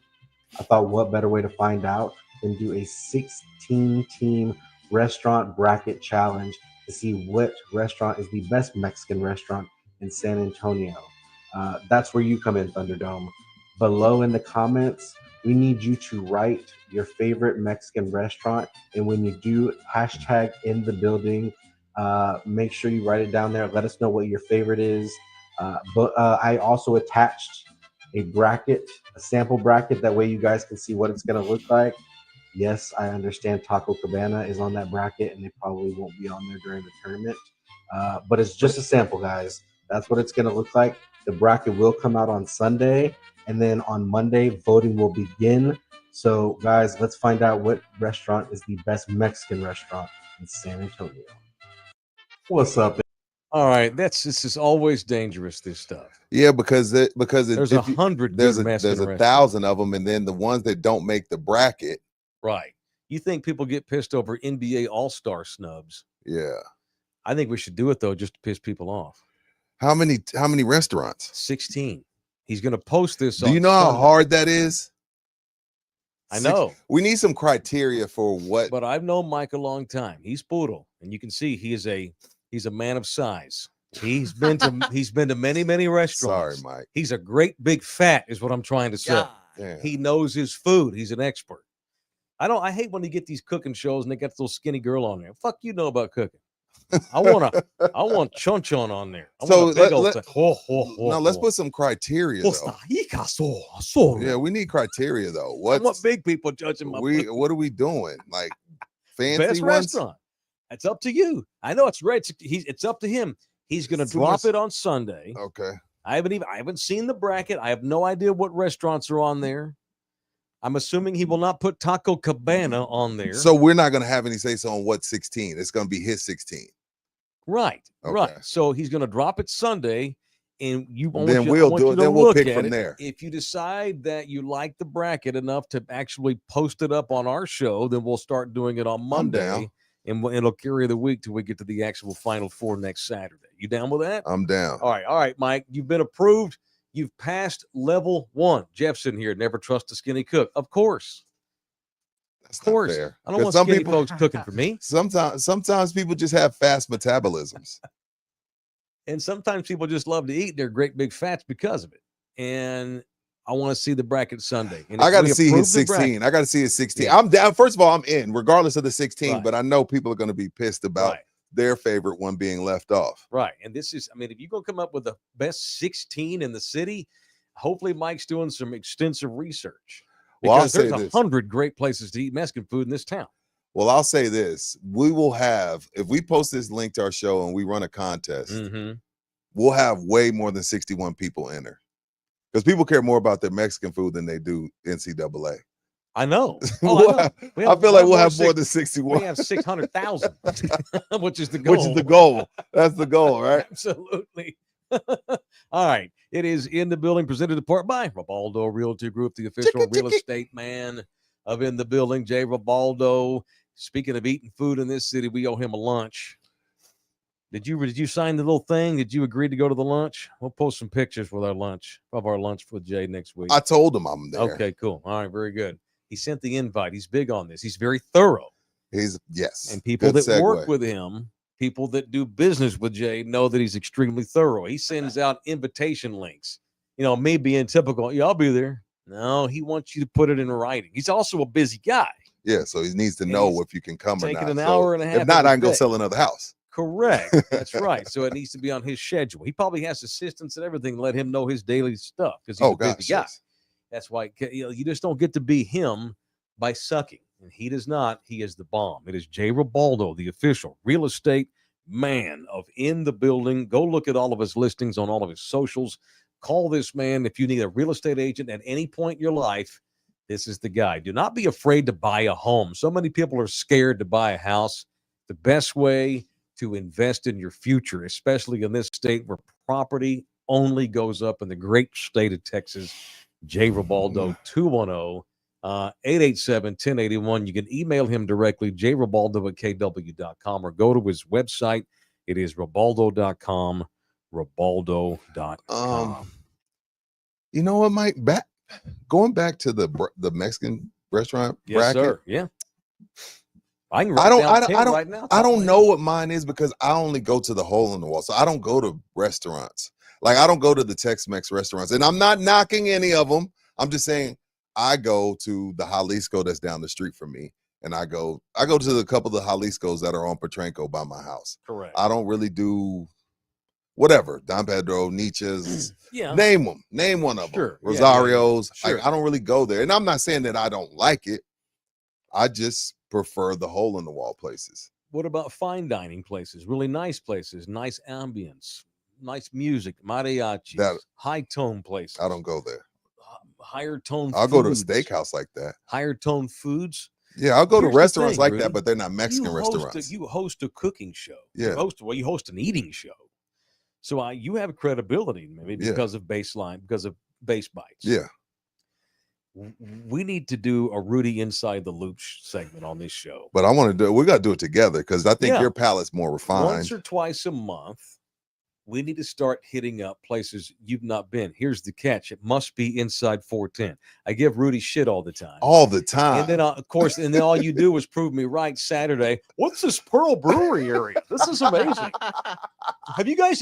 I thought what better way to find out than do a 16-team restaurant bracket challenge. to see what restaurant is the best Mexican restaurant in San Antonio. That's where you come in, Thunderdome. Below in the comments, we need you to write your favorite Mexican restaurant. And when you do, hashtag in the building. Make sure you write it down there. Let us know what your favorite is. But I also attached a bracket, a sample bracket. That way you guys can see what it's going to look like. Yes, I understand Taco Cabana is on that bracket, and they probably won't be on there during the tournament. But it's just a sample, guys. That's what it's going to look like. The bracket will come out on Sunday, and then on Monday, voting will begin. So, guys, let's find out what restaurant is the best Mexican restaurant in San Antonio. What's up? All right, this is always dangerous. This stuff. Yeah, because there's 100. There's 1,000 of them, and then the ones that don't make the bracket. Right. You think people get pissed over NBA All-Star snubs? Yeah. I think we should do it though, just to piss people off. How many restaurants? 16. He's going to post this. Do you know how hard that is? I know. We need some criteria for what. But I've known Mike a long time. He's poodle, and you can see he's a man of size. He's been to many restaurants. Sorry, Mike. He's a great big fat, is what I'm trying to say. Yeah. He knows his food. He's an expert. I hate when you get these cooking shows and they got this little skinny girl on there. Fuck, you know about cooking. I want chonchon on there. Let's put some criteria though. Yeah, we need criteria though. I want big people judging my food. What are we doing? Like fancy best ones? restaurant. It's up to you. I know it's right. It's up to him. He's going to drop it on Sunday. Okay. I haven't seen the bracket. I have no idea what restaurants are on there. I'm assuming he will not put Taco Cabana on there. So we're not going to have any say so on what 16. It's going to be his 16. Right. Okay. Right. So he's going to drop it Sunday, and then we'll pick from there. If you decide that you like the bracket enough to actually post it up on our show, then we'll start doing it on Monday, and it'll carry the week till we get to the actual Final Four next Saturday. You down with that? I'm down. All right, Mike. You've been approved. You've passed level 1. Jeff's in here. Never trust a skinny cook. Of course. That's of course. Not fair. I don't want skinny folks cooking for me. Sometimes people just have fast metabolisms. And sometimes people just love to eat. They're great big fats because of it. And I want to see the bracket Sunday. And I got to see his 16. I got to see his 16. Yeah. I'm down. First of all, I'm in, regardless of the 16. Right. But I know people are going to be pissed about their favorite one being left off. Right. And this is, if you're going to come up with the best 16 in the city, hopefully Mike's doing some extensive research. Because there's 100 great places to eat Mexican food in this town. Well, I'll say this. We will have, if we post this link to our show and we run a contest, we'll have way more than 61 people enter. Because people care more about their Mexican food than they do NCAA. I know. I feel like we'll have more than 61. We have 600,000, which is the goal. Which is the goal. That's the goal, right? Absolutely. All right. It is in the building, presented in part by Ribaldo Realty Group, the official real estate man of In the Building. Jay Ribaldo. Speaking of eating food in this city, we owe him a lunch. Did you sign the little thing? Did you agree to go to the lunch? We'll post some pictures with our lunch with Jay next week. I told him I'm there. Okay, cool. All right, very good. He sent the invite. He's big on this. He's very thorough. Yes. And people that work with him, people that do business with Jay, know that he's extremely thorough. He sends out invitation links. Me being typical, I'll be there. No, he wants you to put it in writing. He's also a busy guy. Yeah, so he needs to know if you can come or not. Taking an hour and a half. If not, I can go sell another house. Correct. That's right. So it needs to be on his schedule. He probably has assistants and everything. Let him know his daily stuff because he's a busy guy. Yes. That's why you just don't get to be him by sucking. And he does not. He is the bomb. It is Jay Ribaldo, the official real estate man of In the Building. Go look at all of his listings on all of his socials. Call this man if you need a real estate agent at any point in your life. This is the guy. Do not be afraid to buy a home. So many people are scared to buy a house. The best way to invest in your future, especially in this state where property only goes up in the great state of Texas. Jay Ribaldo, 210-887-1081. You can email him directly, jribaldo@kw.com, or go to his website. It is ribaldo.com, ribaldo.com. You know what, Mike? Going back to the Mexican restaurant bracket. Sir. Yeah. I can I don't right now. I don't know what mine is because I only go to the hole in the wall. So I don't go to restaurants. Like I don't go to the Tex-Mex restaurants. And I'm not knocking any of them. I'm just saying I go to the Jalisco that's down the street from me. And I go to a couple of the Jaliscos that are on Petranco by my house. Correct. I don't really do whatever. Don Pedro, Nietzsche's. Yeah. Name them. Name one of them. Sure. Rosario's. Yeah. Sure. Like, I don't really go there. And I'm not saying that I don't like it. I just prefer the hole in the wall places. What about fine dining places? Really nice places, nice ambience, nice music, mariachis, high tone places. I don't go there. Higher tone I'll foods. go to a steakhouse like that. Higher tone foods. Yeah, I'll go to restaurants like Rudy. that, but they're not Mexican restaurants. You host a cooking show. Yeah. You host an eating show. So you have credibility maybe because of baseline, because of base bites. Yeah. We need to do a Rudy Inside the Loop segment on this show. But we got to do it together because I think your palate's more refined. Once or twice a month, we need to start hitting up places you've not been. Here's the catch. It must be inside 410. I give Rudy shit all the time. All the time. And then, of course, all you do is prove me right Saturday. What's this Pearl Brewery area? This is amazing. Have you guys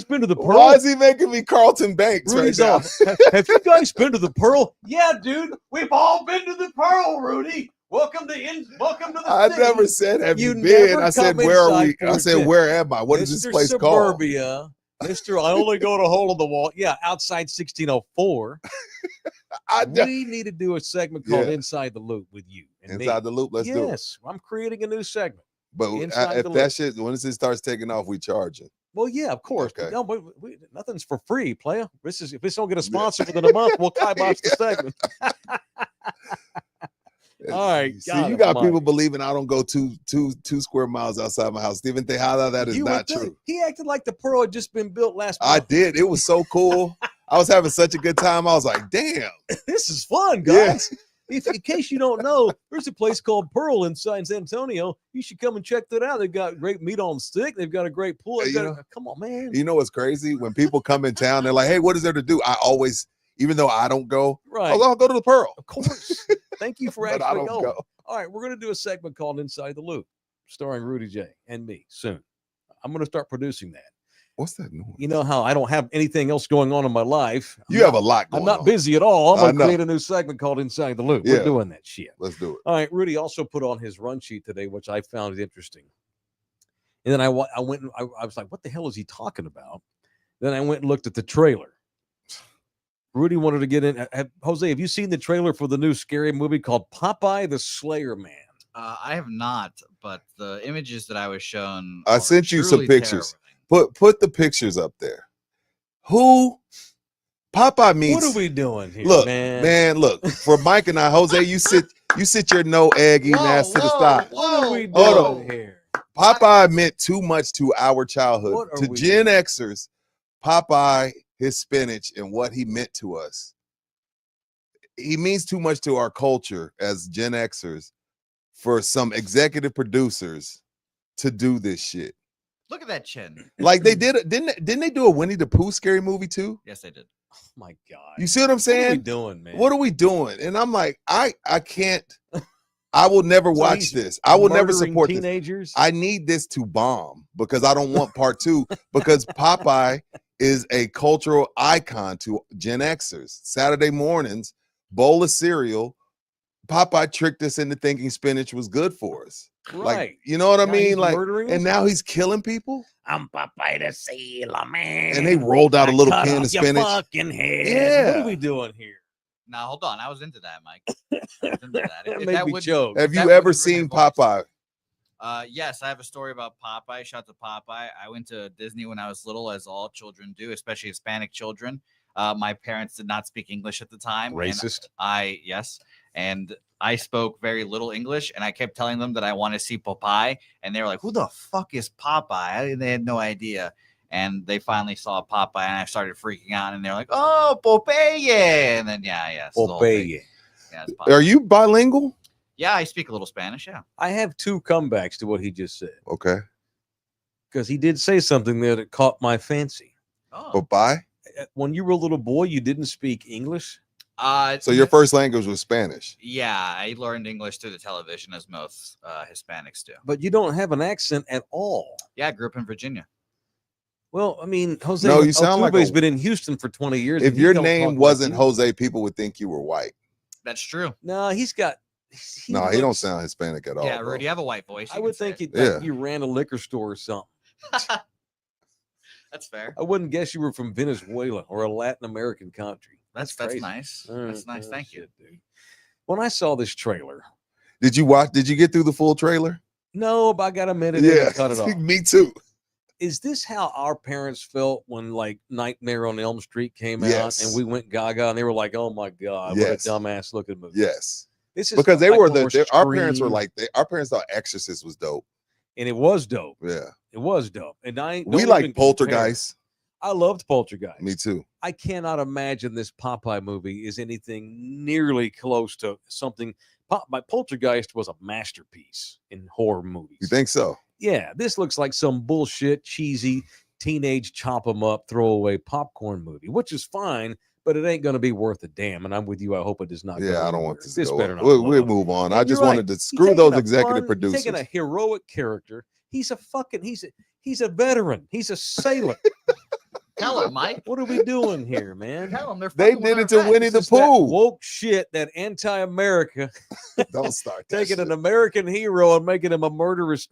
been to the Pearl? Why is he making me Carlton Banks Rudy's right now? Have you guys been to the Pearl? Yeah, dude. We've all been to the Pearl, Rudy. Welcome to the I city. never said have you been. I said where are we? I said where am I? What is this place Suburbia, called? Mr. I only go to hole in the wall. Yeah, outside 1604. We need to do a segment called Inside the Loop with you. And Inside the Loop, let's do it. Yes, I'm creating a new segment. But if that shit, once it starts taking off, we charge it. Well, yeah, of course. Okay. No, nothing's for free, player. If this don't get a sponsor within a month, we'll kibosh the segment. All right. See, you got people believing I don't go two square miles outside my house. Stephen Tejada, that is not true. He acted like the Pearl had just been built last month. I did. It was so cool. I was having such a good time. I was like, damn. This is fun, guys. Yeah. In case you don't know, there's a place called Pearl inside San Antonio. You should come and check that out. They've got great meat on stick. They've got a great pool. Come on, man. You know what's crazy? When people come in town, they're like, hey, what is there to do? I always, even though I don't go, I'll go to the Pearl. Of course. Thank you for but actually I don't going. go. All right, we're going to do a segment called Inside the Loop, starring Rudy J and me soon. I'm going to start producing that. What's that noise? You know how I don't have anything else going on in my life. You have a lot going on. I'm not busy at all. I'm going to create a new segment called Inside the Loop. We're doing that shit. Let's do it. All right, Rudy also put on his run sheet today, which I found interesting. And then I went and I was like, what the hell is he talking about? Then I went and looked at the trailer. Rudy wanted to get in. Jose, have you seen the trailer for the new scary movie called Popeye the Slayer Man? I have not, but the images that I was shown. I sent you some pictures. Put the pictures up there. Who Popeye means? What are we doing here? Look, man, look. For Mike and I, Jose, you sit your no eggy ass to the side. What are we doing here? Popeye meant too much to our childhood. To Gen Xers, Popeye, his spinach, and what he meant to us. He means too much to our culture as Gen Xers for some executive producers to do this shit. Look at that chin. Like they did, didn't they do a Winnie the Pooh scary movie too? Yes, they did. Oh my God. You see what I'm saying? What are we doing, man? What are we doing? And I'm like, I can't. I will never watch this. I will never support teenagers. This. I need this to bomb because I don't want part two because Popeye is a cultural icon to Gen Xers. Saturday mornings, bowl of cereal. Popeye tricked us into thinking spinach was good for us. Right. Like, you know what I mean? Like, and now he's killing people. I'm Popeye the Sailor Man. And they rolled out a little can of spinach. Fucking head. Yeah. What are we doing here? Now, hold on. I was into that, Mike. I was into that. That made me choke. Have you ever seen Popeye? Yes, I have a story about Popeye. Shout out to Popeye. I went to Disney when I was little, as all children do, especially Hispanic children. My parents did not speak English at the time. Racist. And I spoke very little English, and I kept telling them that I want to see Popeye, and they were like, "Who the fuck is Popeye?" They had no idea. And they finally saw Popeye, and I started freaking out, and they're like, "Oh, Popeye!" And then Popeye. Yeah, are you bilingual? Yeah, I speak a little Spanish. Yeah, I have two comebacks to what he just said. Okay, because he did say something there that caught my fancy. Oh. Popeye. When you were a little boy, you didn't speak English. So your first language was Spanish? Yeah, I learned English through the television, as most Hispanics do. But you don't have an accent at all. Yeah, I grew up in Virginia. Well, I mean, Jose, no, you sound like he's been in Houston for 20 years. If your name wasn't Jose, people would think you were white. That's true. No, he's got. He don't sound Hispanic at all. Yeah, Rudy, you have a white voice. I would think you ran a liquor store or something. That's fair. I wouldn't guess you were from Venezuela or a Latin American country. That's nice. That's nice. Thank you. Dude. When I saw this trailer, did you get through the full trailer? No, but I got a minute. Yeah, cut it off. Me too. Is this how our parents felt when like Nightmare on Elm Street came out and we went gaga and they were like, "Oh my god, what a dumbass looking movie." Yes. This is because they were our parents were like our parents thought Exorcist was dope. And it was dope. Yeah. It was dope. And we like Poltergeist. I loved Poltergeist. Me too. I cannot imagine this Popeye movie is anything nearly close to something. Poltergeist was a masterpiece in horror movies. You think so? Yeah. This looks like some bullshit, cheesy, teenage chop 'em up, throwaway popcorn movie, which is fine, but it ain't going to be worth a damn. And I'm with you. I hope it does not. Yeah, I don't want this. This better not. We'll move on. I just wanted to screw those executive producers. Taking a heroic character. He's a veteran. He's a sailor. Tell him, Mike. What are we doing here, man? Tell him they did it to Winnie the Pooh. Woke shit, that anti-America. Don't start taking an American hero and making him a murderous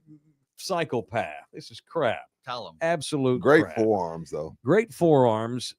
psychopath. This is crap. Tell him. Absolute great crap. Forearms, though. Great forearms.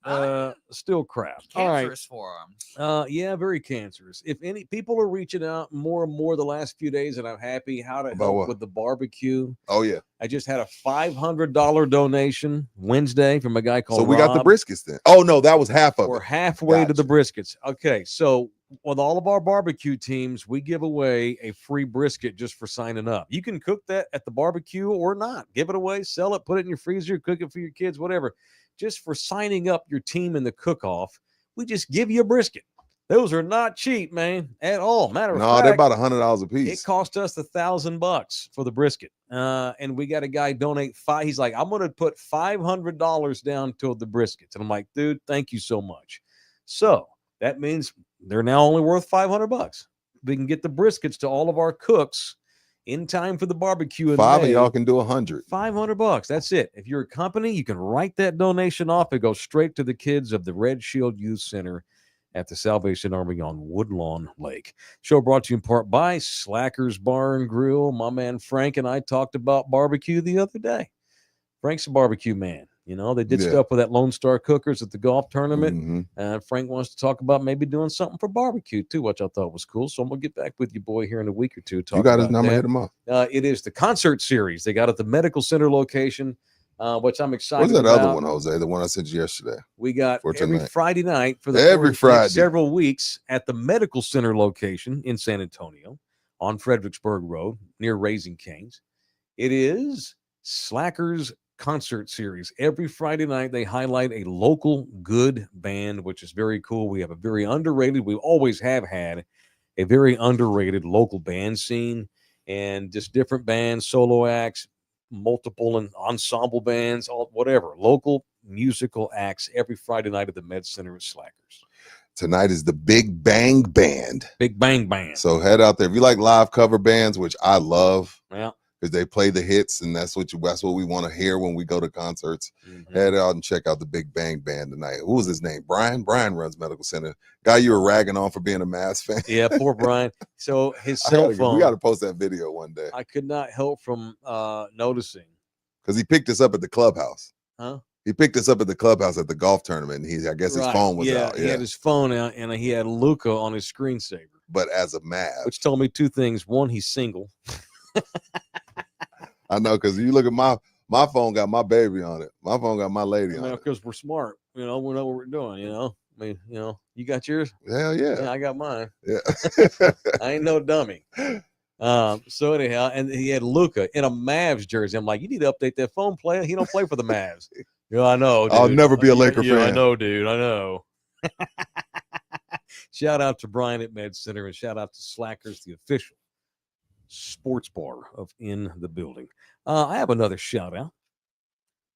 Still crap. Cancerous forearms. Yeah, very cancerous. If any people are reaching out more and more the last few days, and I'm happy how to help with the barbecue. Oh yeah. I just had a $500 donation Wednesday from a guy called. So we Rob. got the briskets then. Oh no, that was half of it. We're halfway to the briskets. Okay, so with all of our barbecue teams, we give away a free brisket just for signing up. You can cook that at the barbecue or not. Give it away, sell it, put it in your freezer, cook it for your kids, whatever. Just for signing up your team in the cook-off, we just give you a brisket. Those are not cheap, man, at all. Matter of fact, they're about $100 a piece. It cost us $1,000 for the brisket, and we got a guy donate $5. He's like, I'm going to put $500 down toward the briskets, and I'm like, dude, thank you so much. So that means they're now only worth $500. We can get the briskets to all of our cooks in time for the barbecue. Five of y'all can do 100. $500. That's it. If you're a company, you can write that donation off. It goes straight to the kids of the Red Shield Youth Center at the Salvation Army on Woodlawn Lake. Show brought to you in part by Slackers Bar and Grill. My man Frank and I talked about barbecue the other day. Frank's a barbecue man. You know, they did stuff with that Lone Star Cookers at the golf tournament. Frank wants to talk about maybe doing something for barbecue too, which I thought was cool. So I'm going to get back with you, boy, here in a week or two. You got his number, hit him up. It is the concert series. They got it at the Medical Center location, which I'm excited about. What's that other one, Jose? The one I sent you yesterday. We got every Friday night for several weeks at the Medical Center location in San Antonio on Fredericksburg Road near Raising Cane's. It is Slackers concert series. Every Friday night they highlight a local good band, which is very cool. We have a very underrated, we always have had a very underrated local band scene, and just different bands, solo acts, multiple and ensemble bands, all whatever, local musical acts every Friday night at the Med Center at Slackers. Tonight is the Big Bang Band. Big Bang Band. So head out there if you like live cover bands, which I love. Yeah. Because they play the hits, and that's what we want to hear when we go to concerts. Head out and check out the Big Bang Band tonight. Who was his name? Brian. Brian runs Medical Center. Guy you were ragging on for being a Mavs fan. Yeah, poor Brian. So his cell phone. We got to post that video one day. I could not help from noticing because he picked us up at the clubhouse. Huh? He picked us up at the clubhouse at the golf tournament. And I guess his phone was out. He had his phone out, and he had Luca on his screensaver. But as a Mavs, which told me two things: one, he's single. I know, because you look at my phone got my baby on it. My phone got my lady on it. Because we're smart. You know, we know what we're doing, you know. I mean, you know, you got yours? Hell yeah. Yeah, I got mine. Yeah. I ain't no dummy. So anyhow, and he had Luca in a Mavs jersey. I'm like, you need to update that phone, player. He don't play for the Mavs. Yeah, I know, dude. I'll never be a Laker fan. I know, dude. I know. Shout out to Brian at Med Center, and shout out to Slackers, the official sports bar of In the Building. I have another shout out,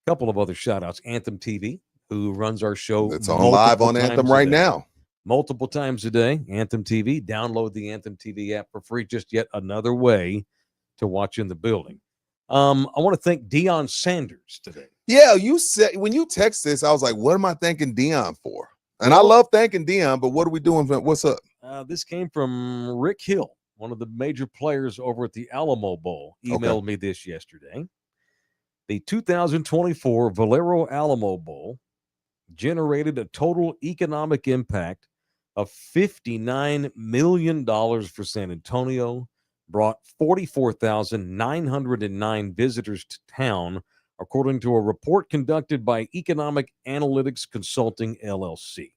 a couple of other shout outs. Anthem TV, who runs our show. It's on live on Anthem right now. multiple times a day. Anthem TV. Download the Anthem TV app for free. Just yet another way to watch in the building. I want to thank Deion Sanders today. Yeah, you said when you text this, I was like, what am I thanking Deion for? And I love thanking Deion, but what are we doing? What's up? This came from Rick Hill, one of the major players over at the Alamo Bowl. Emailed me this yesterday. The 2024 Valero Alamo Bowl generated a total economic impact of $59 million for San Antonio, brought 44,909 visitors to town, according to a report conducted by Economic Analytics Consulting, LLC.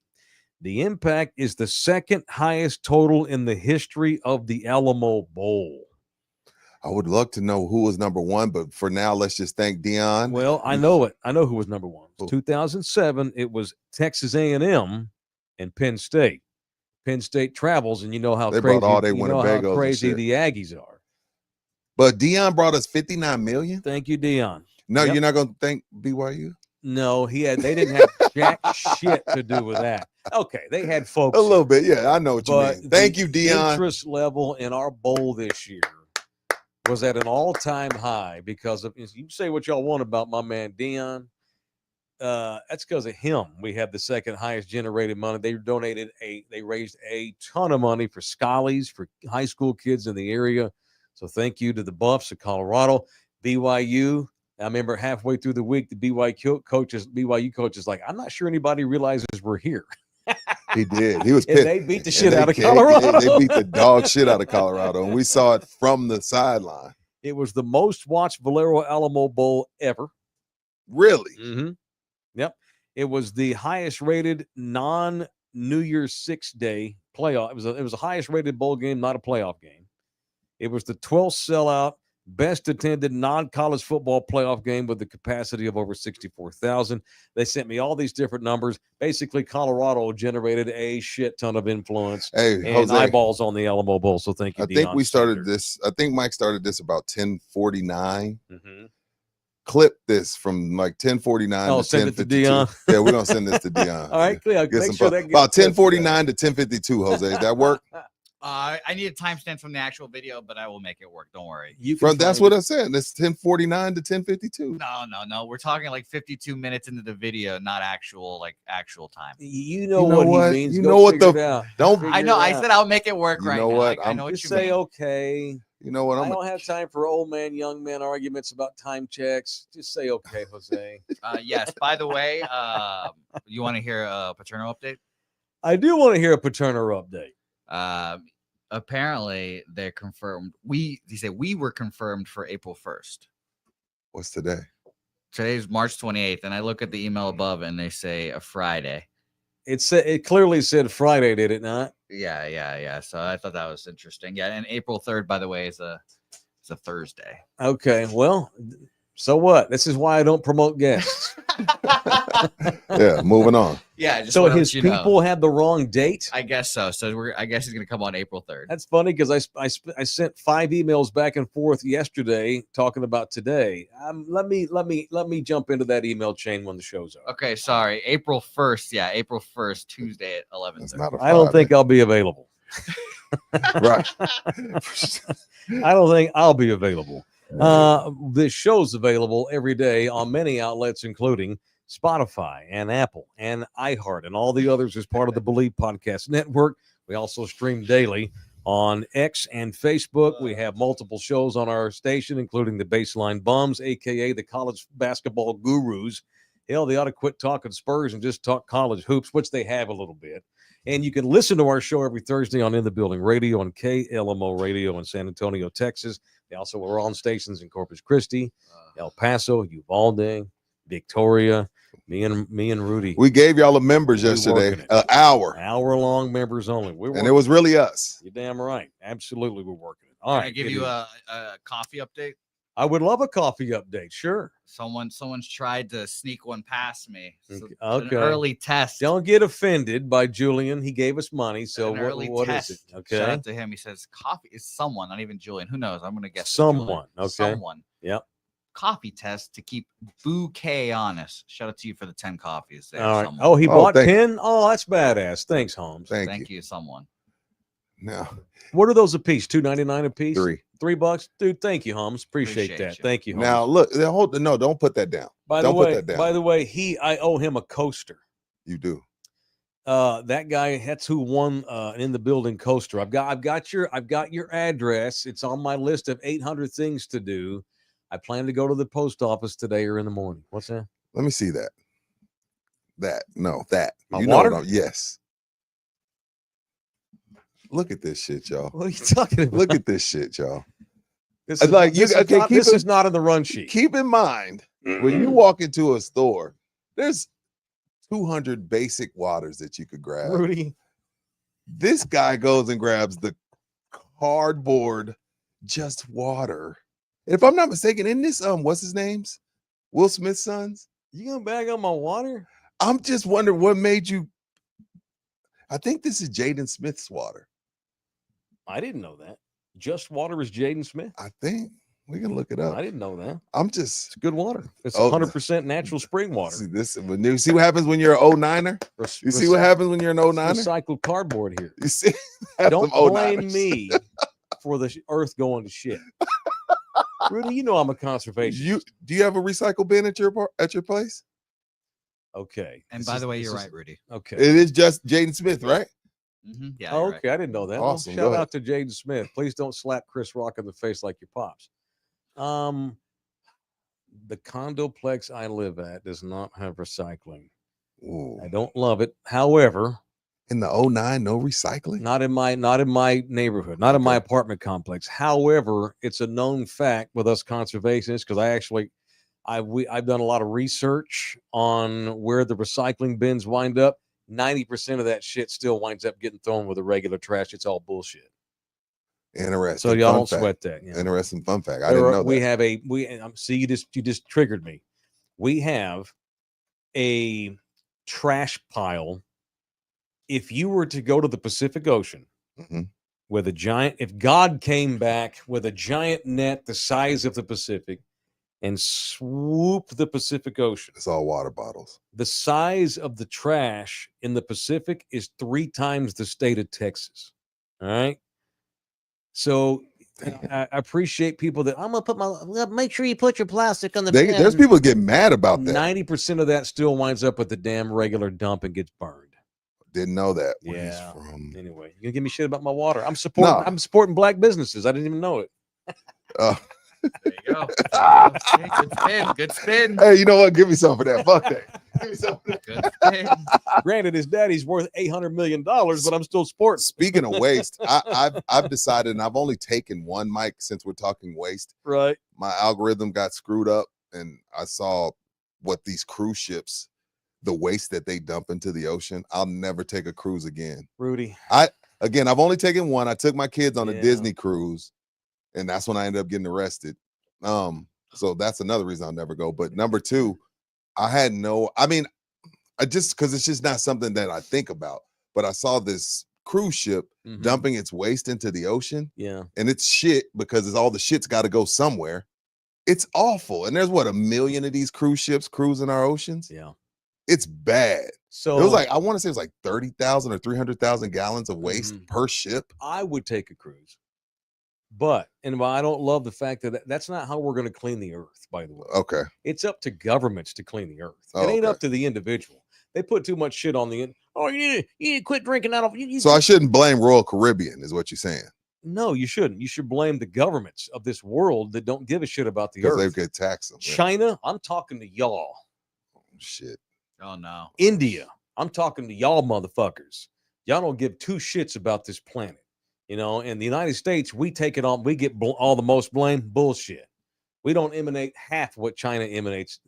The impact is the second highest total in the history of the Alamo Bowl. I would love to know who was number one, but for now, let's just thank Deion. Well, I know it. I know who was number one. 2007, it was Texas A&M and Penn State. Penn State travels, and you know how crazy the Aggies are. But Deion brought us 59 million. Thank you, Deion. No, You're not going to thank BYU? No, they didn't have jack shit to do with that. Okay, they had folks. A little bit, yeah. I know what you mean. Thank you, Deion. Interest level in our bowl this year was at an all-time high because of, you say what y'all want about my man Deion. That's because of him. We had the second highest generated money. They raised a ton of money for scholars, for high school kids in the area. So thank you to the Buffs of Colorado. BYU, I remember halfway through the week, the BYU coach is like, I'm not sure anybody realizes we're here. He did. He was pissed. They beat the shit out of Colorado. They beat the dog shit out of Colorado, and we saw it from the sideline. It was the most watched Valero Alamo Bowl ever. Really? Mm-hmm. Yep. It was the highest rated non-New Year's 6 day playoff. It was the highest rated bowl game, not a playoff game. It was the 12th sellout, best attended non-college football playoff game with the capacity of over 64,000. They sent me all these different numbers. Basically, Colorado generated a shit ton of influence and Jose, eyeballs on the Alamo Bowl. So thank you, I think we started this. I think Mike started this about 10:49. Mm-hmm. Clip this from like 10:49 to send it to Deion. Yeah, we're gonna send this to Deion. All right, clear. About 10:49 to 10:52. Jose, does that work? I need a timestamp from the actual video, but I will make it work. Don't worry. That's what I said. It's 10:49 to 10:52. No. We're talking like 52 minutes into the video, not actual time. You know what he means. You know what I know. I said I'll make it work right now. What? I know what you say. mean. Okay. You know what? I don't have time for old man, young man arguments about time checks. Just say okay, Jose. Yes. By the way, you want to hear a Paterno update? I do want to hear a Paterno update. Apparently they're confirmed. We were confirmed for April 1st. What's today? Today's March 28th, and I look at the email above and they say a Friday. It clearly said Friday, did it not? Yeah. So I thought that was interesting. Yeah, and April 3rd, by the way, is a Thursday. Okay, well, so what? This is why I don't promote guests. Yeah, moving on. Yeah. So his people had the wrong date? I guess so. So I guess he's going to come on April 3rd. That's funny because I sent 5 emails back and forth yesterday talking about today. Let me jump into that email chain when the show's over. Okay, sorry. April 1st. Yeah, April 1st, Tuesday at 11:30. I don't think I'll be available. Right. I don't think I'll be available. This show's available every day on many outlets, including Spotify and Apple and iHeart and all the others as part of the Believe Podcast Network. We also stream daily on X and Facebook. We have multiple shows on our station, including the Baseline Bums, a.k.a. the College Basketball Gurus. Hell, they ought to quit talking Spurs and just talk college hoops, which they have a little bit. And you can listen to our show every Thursday on In the Building Radio on KLMO Radio in San Antonio, Texas. They also were on stations in Corpus Christi, El Paso, Uvalde, Victoria. Me and Rudy. We gave y'all the members yesterday, an hour-long members only. And it was really us. You're damn right. Absolutely, we're working it. All right. Can I give you a coffee update? I would love a coffee update. Sure. Someone's tried to sneak one past me. So okay. An early test. Don't get offended by Julian. He gave us money. So what is it? Okay. Shout out to him. He says coffee is someone, not even Julian. Who knows? I'm going to guess. Someone. Okay. Someone. Yep. coffee test to keep Bouquet honest. Shout out to you for the 10 coffees there. All right. Oh, he bought 10? Oh, that's badass. Thanks, Holmes. Thank you, someone. No. What are those a piece? $2.99 a piece? $3. Dude, thank you, Holmes. Appreciate that. You. Thank you, Holmes. Now, look, no, don't put that down. By the way, I owe him a coaster. You do. That guy, that's who won an in the building coaster. I've got your address. It's on my list of 800 things to do. I plan to go to the post office today or in the morning. What's that? Let me see that. That. My you water? know yes. Look at this shit, y'all. What are you talking about? Look at this shit, y'all. This is not in the run sheet. Keep in mind, when you walk into a store, there's 200 basic waters that you could grab. Rudy. This guy goes and grabs the cardboard just water. If I'm not mistaken, in this what's his name's? Will Smith's sons? You gonna bag on my water? I'm just wondering what made you. I think this is Jaden Smith's water. I didn't know that. Just Water is Jaden Smith. I think we can look it up. I didn't know that. It's good water. It's 100% natural spring water. You see what happens when you're an 09er? You see what happens when you're an 09er? Recycled cardboard here. You see? Don't blame me for the earth going to shit. Rudy, you know I'm a conservationist. Do you have a recycle bin at your place? Okay. And by the way, you're right, Rudy. Okay. It is just Jaden Smith, right? Mm-hmm. Yeah. Okay, right. I didn't know that. Awesome. Well, shout out to Jaden Smith. Please don't slap Chris Rock in the face like your pops. The condoplex I live at does not have recycling. Ooh. I don't love it. However, in the 09, no recycling? Not in my neighborhood, not in my apartment complex. However, it's a known fact with us conservationists because I've done a lot of research on where the recycling bins wind up. 90% of that shit still winds up getting thrown with the regular trash. It's all bullshit. Interesting. So y'all don't sweat that. Yeah. Interesting fun fact. I didn't know that. See, you just triggered me. We have a trash pile. If you were to go to the Pacific Ocean with if God came back with a giant net the size of the Pacific and swoop the Pacific Ocean. It's all water bottles. The size of the trash in the Pacific is 3 times the state of Texas. All right. So I appreciate people that I'm gonna make sure you put your plastic on the bin. There's people get mad about that. 90% of that still winds up at the damn regular dump and gets burned. Didn't know that. Yeah. Anyway, you gonna give me shit about my water? I'm supporting black businesses. I didn't even know it. There you go. Good spin. Hey, you know what? Give me some of that. Fuck that. Give me some of that. Good spin. Granted, his daddy's worth $800 million, but I'm still sporting. Speaking of waste, I've decided, and I've only taken one, Mike, since we're talking waste. Right. My algorithm got screwed up, and I saw what these cruise ships, the waste that they dump into the ocean. I'll never take a cruise again. Rudy. I've only taken one. I took my kids on a Disney cruise. And that's when I ended up getting arrested. So that's another reason I'll never go. But number 2, because it's just not something that I think about. But I saw this cruise ship dumping its waste into the ocean. Yeah. And it's shit because all the shit's got to go somewhere. It's awful. And there's 1 million of these cruise ships cruising our oceans. Yeah. It's bad. So it was I want to say it was 30,000 or 300,000 gallons of waste per ship. I would take a cruise. But I don't love the fact that that's not how we're going to clean the earth, by the way. Okay. It's up to governments to clean the earth. It ain't up to the individual. They put too much shit on the end. Oh, you need to quit drinking out of. So I shouldn't blame Royal Caribbean, is what you're saying? No, you shouldn't. You should blame the governments of this world that don't give a shit about the earth. Because they could tax them. China, I'm talking to y'all. Oh, shit. Oh, no. India, I'm talking to y'all motherfuckers. Y'all don't give 2 shits about this planet. You know, in the United States, we take it on. We get all the most blame. Bullshit. We don't emanate half what China emanates.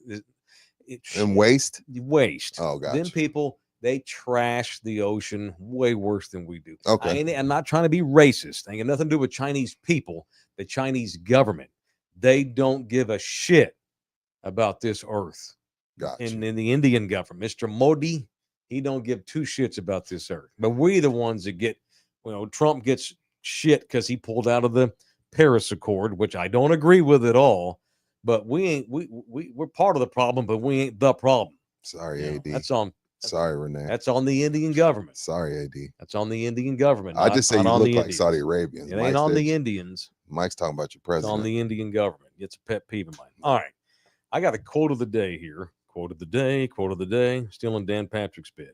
And waste? Waste. Oh, gotcha. Them people, they trash the ocean way worse than we do. Okay. I'm not trying to be racist. Ain't got nothing to do with Chinese people. The Chinese government, they don't give a shit about this earth. Gotcha. And in the Indian government, Mr. Modi, he don't give 2 shits about this earth. But we the ones that get. Trump gets shit because he pulled out of the Paris Accord, which I don't agree with at all. but we're part of the problem, but we ain't the problem. Sorry, AD. Sorry, Renee. That's on the Indian government. Sorry, AD. That's on the Indian government. I just say you look like Saudi Arabians. It ain't on the Indians. Mike's talking about your president. It's on the Indian government. It's a pet peeve of mine. All right. I got a quote of the day here. Quote of the day. Still in Dan Patrick's bed.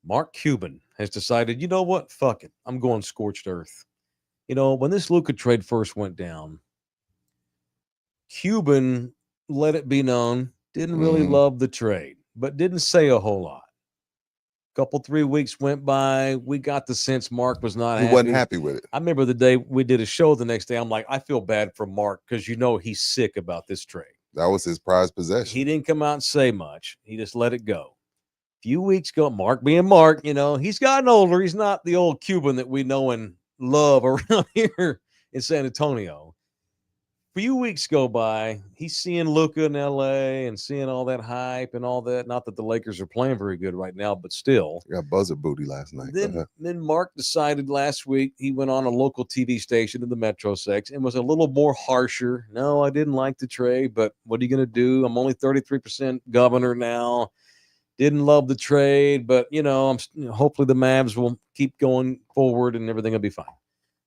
Mark Cuban has decided, you know what? Fuck it. I'm going scorched earth. When this Luka trade first went down, Cuban let it be known, didn't really love the trade, but didn't say a whole lot. Couple 3 weeks went by. We got the sense Mark was not happy. He wasn't happy with it. I remember the day we did a show the next day. I'm like, I feel bad for Mark because he's sick about this trade. That was his prized possession. He didn't come out and say much. He just let it go. A few weeks ago, Mark being Mark, he's gotten older. He's not the old Cuban that we know and love around here in San Antonio. A few weeks go by, he's seeing Luka in L.A. and seeing all that hype and all that. Not that the Lakers are playing very good right now, but still. You got buzzer booty last night. Then Mark decided last week he went on a local TV station in the Metro Sex and was a little more harsher. No, I didn't like the trade, but what are you going to do? I'm only 33% governor now. Didn't love the trade, but, hopefully the Mavs will keep going forward and everything will be fine.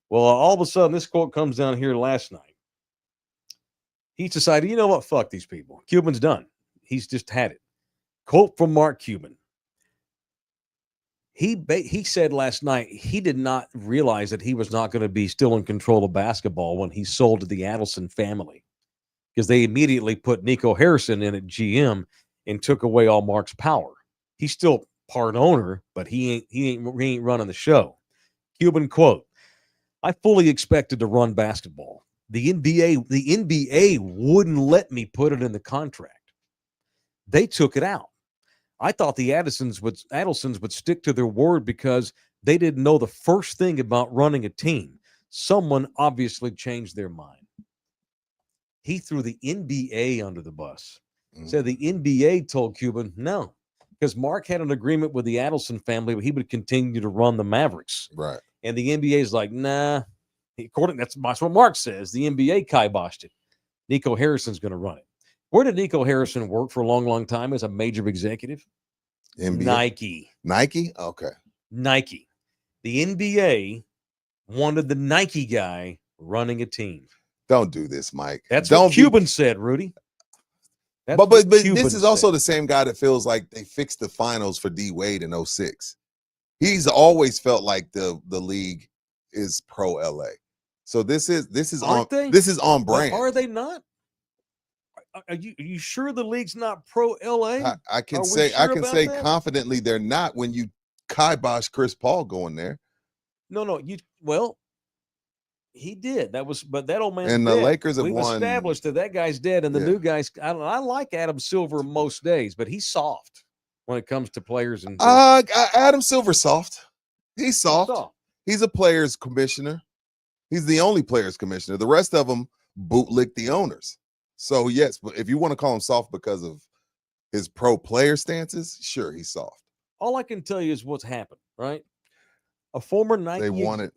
Well, all of a sudden, this quote comes down here last night. He's decided, you know what? Fuck these people. Cuban's done. He's just had it. Quote from Mark Cuban. He said last night he did not realize that he was not going to be still in control of basketball when he sold to the Adelson family because they immediately put Nico Harrison in at GM and took away all Mark's power. He's still part owner, but he ain't running the show. Cuban quote, I fully expected to run basketball. The NBA wouldn't let me put it in the contract. They took it out. I thought the Addisons would stick to their word because they didn't know the first thing about running a team. Someone obviously changed their mind. He threw the NBA under the bus. Said the NBA told Cuban no, because Mark had an agreement with the Adelson family, but he would continue to run the Mavericks. Right. And the NBA is like, nah. That's what Mark says. The NBA kiboshed it. Nico Harrison's going to run it. Where did Nico Harrison work for a long, long time as a major executive? NBA. Nike. Nike? Okay. Nike. The NBA wanted the Nike guy running a team. Don't do this, Mike. That's what Cuban said, Rudy. But this is also the same guy that feels like they fixed the finals for D Wade in 2006. He's always felt like the league is pro LA. So this is on brand. Are they not? Are you sure the league's not pro LA? I can say confidently they're not when you kibosh Chris Paul going there. No. He did. But that old man's and the dead. Lakers have won. Established that guy's dead, and the new guy's. I like Adam Silver most days, but he's soft when it comes to players. And Adam Silver's soft. He's soft. He's a players commissioner. He's the only players commissioner. The rest of them bootlick the owners. So yes, but if you want to call him soft because of his pro player stances, sure, he's soft. All I can tell you is what's happened, right? A former Nike. They wanted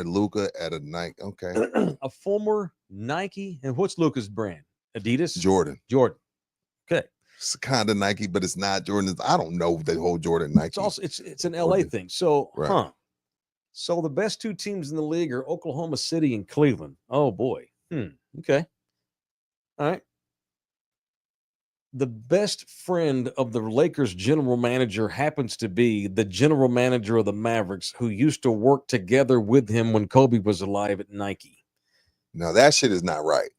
Luka at a Nike. Okay. A former Nike, and what's Luka's brand? Adidas. Jordan. Okay. It's kind of Nike, but it's not Jordan. I don't know the whole Jordan Nike. It's also it's an LA thing. So right. So the best two teams in the league are Oklahoma City and Cleveland. Oh boy. Okay. All right. The best friend of the Lakers general manager happens to be the general manager of the Mavericks, who used to work together with him when Kobe was alive at Nike. Now that shit is not right.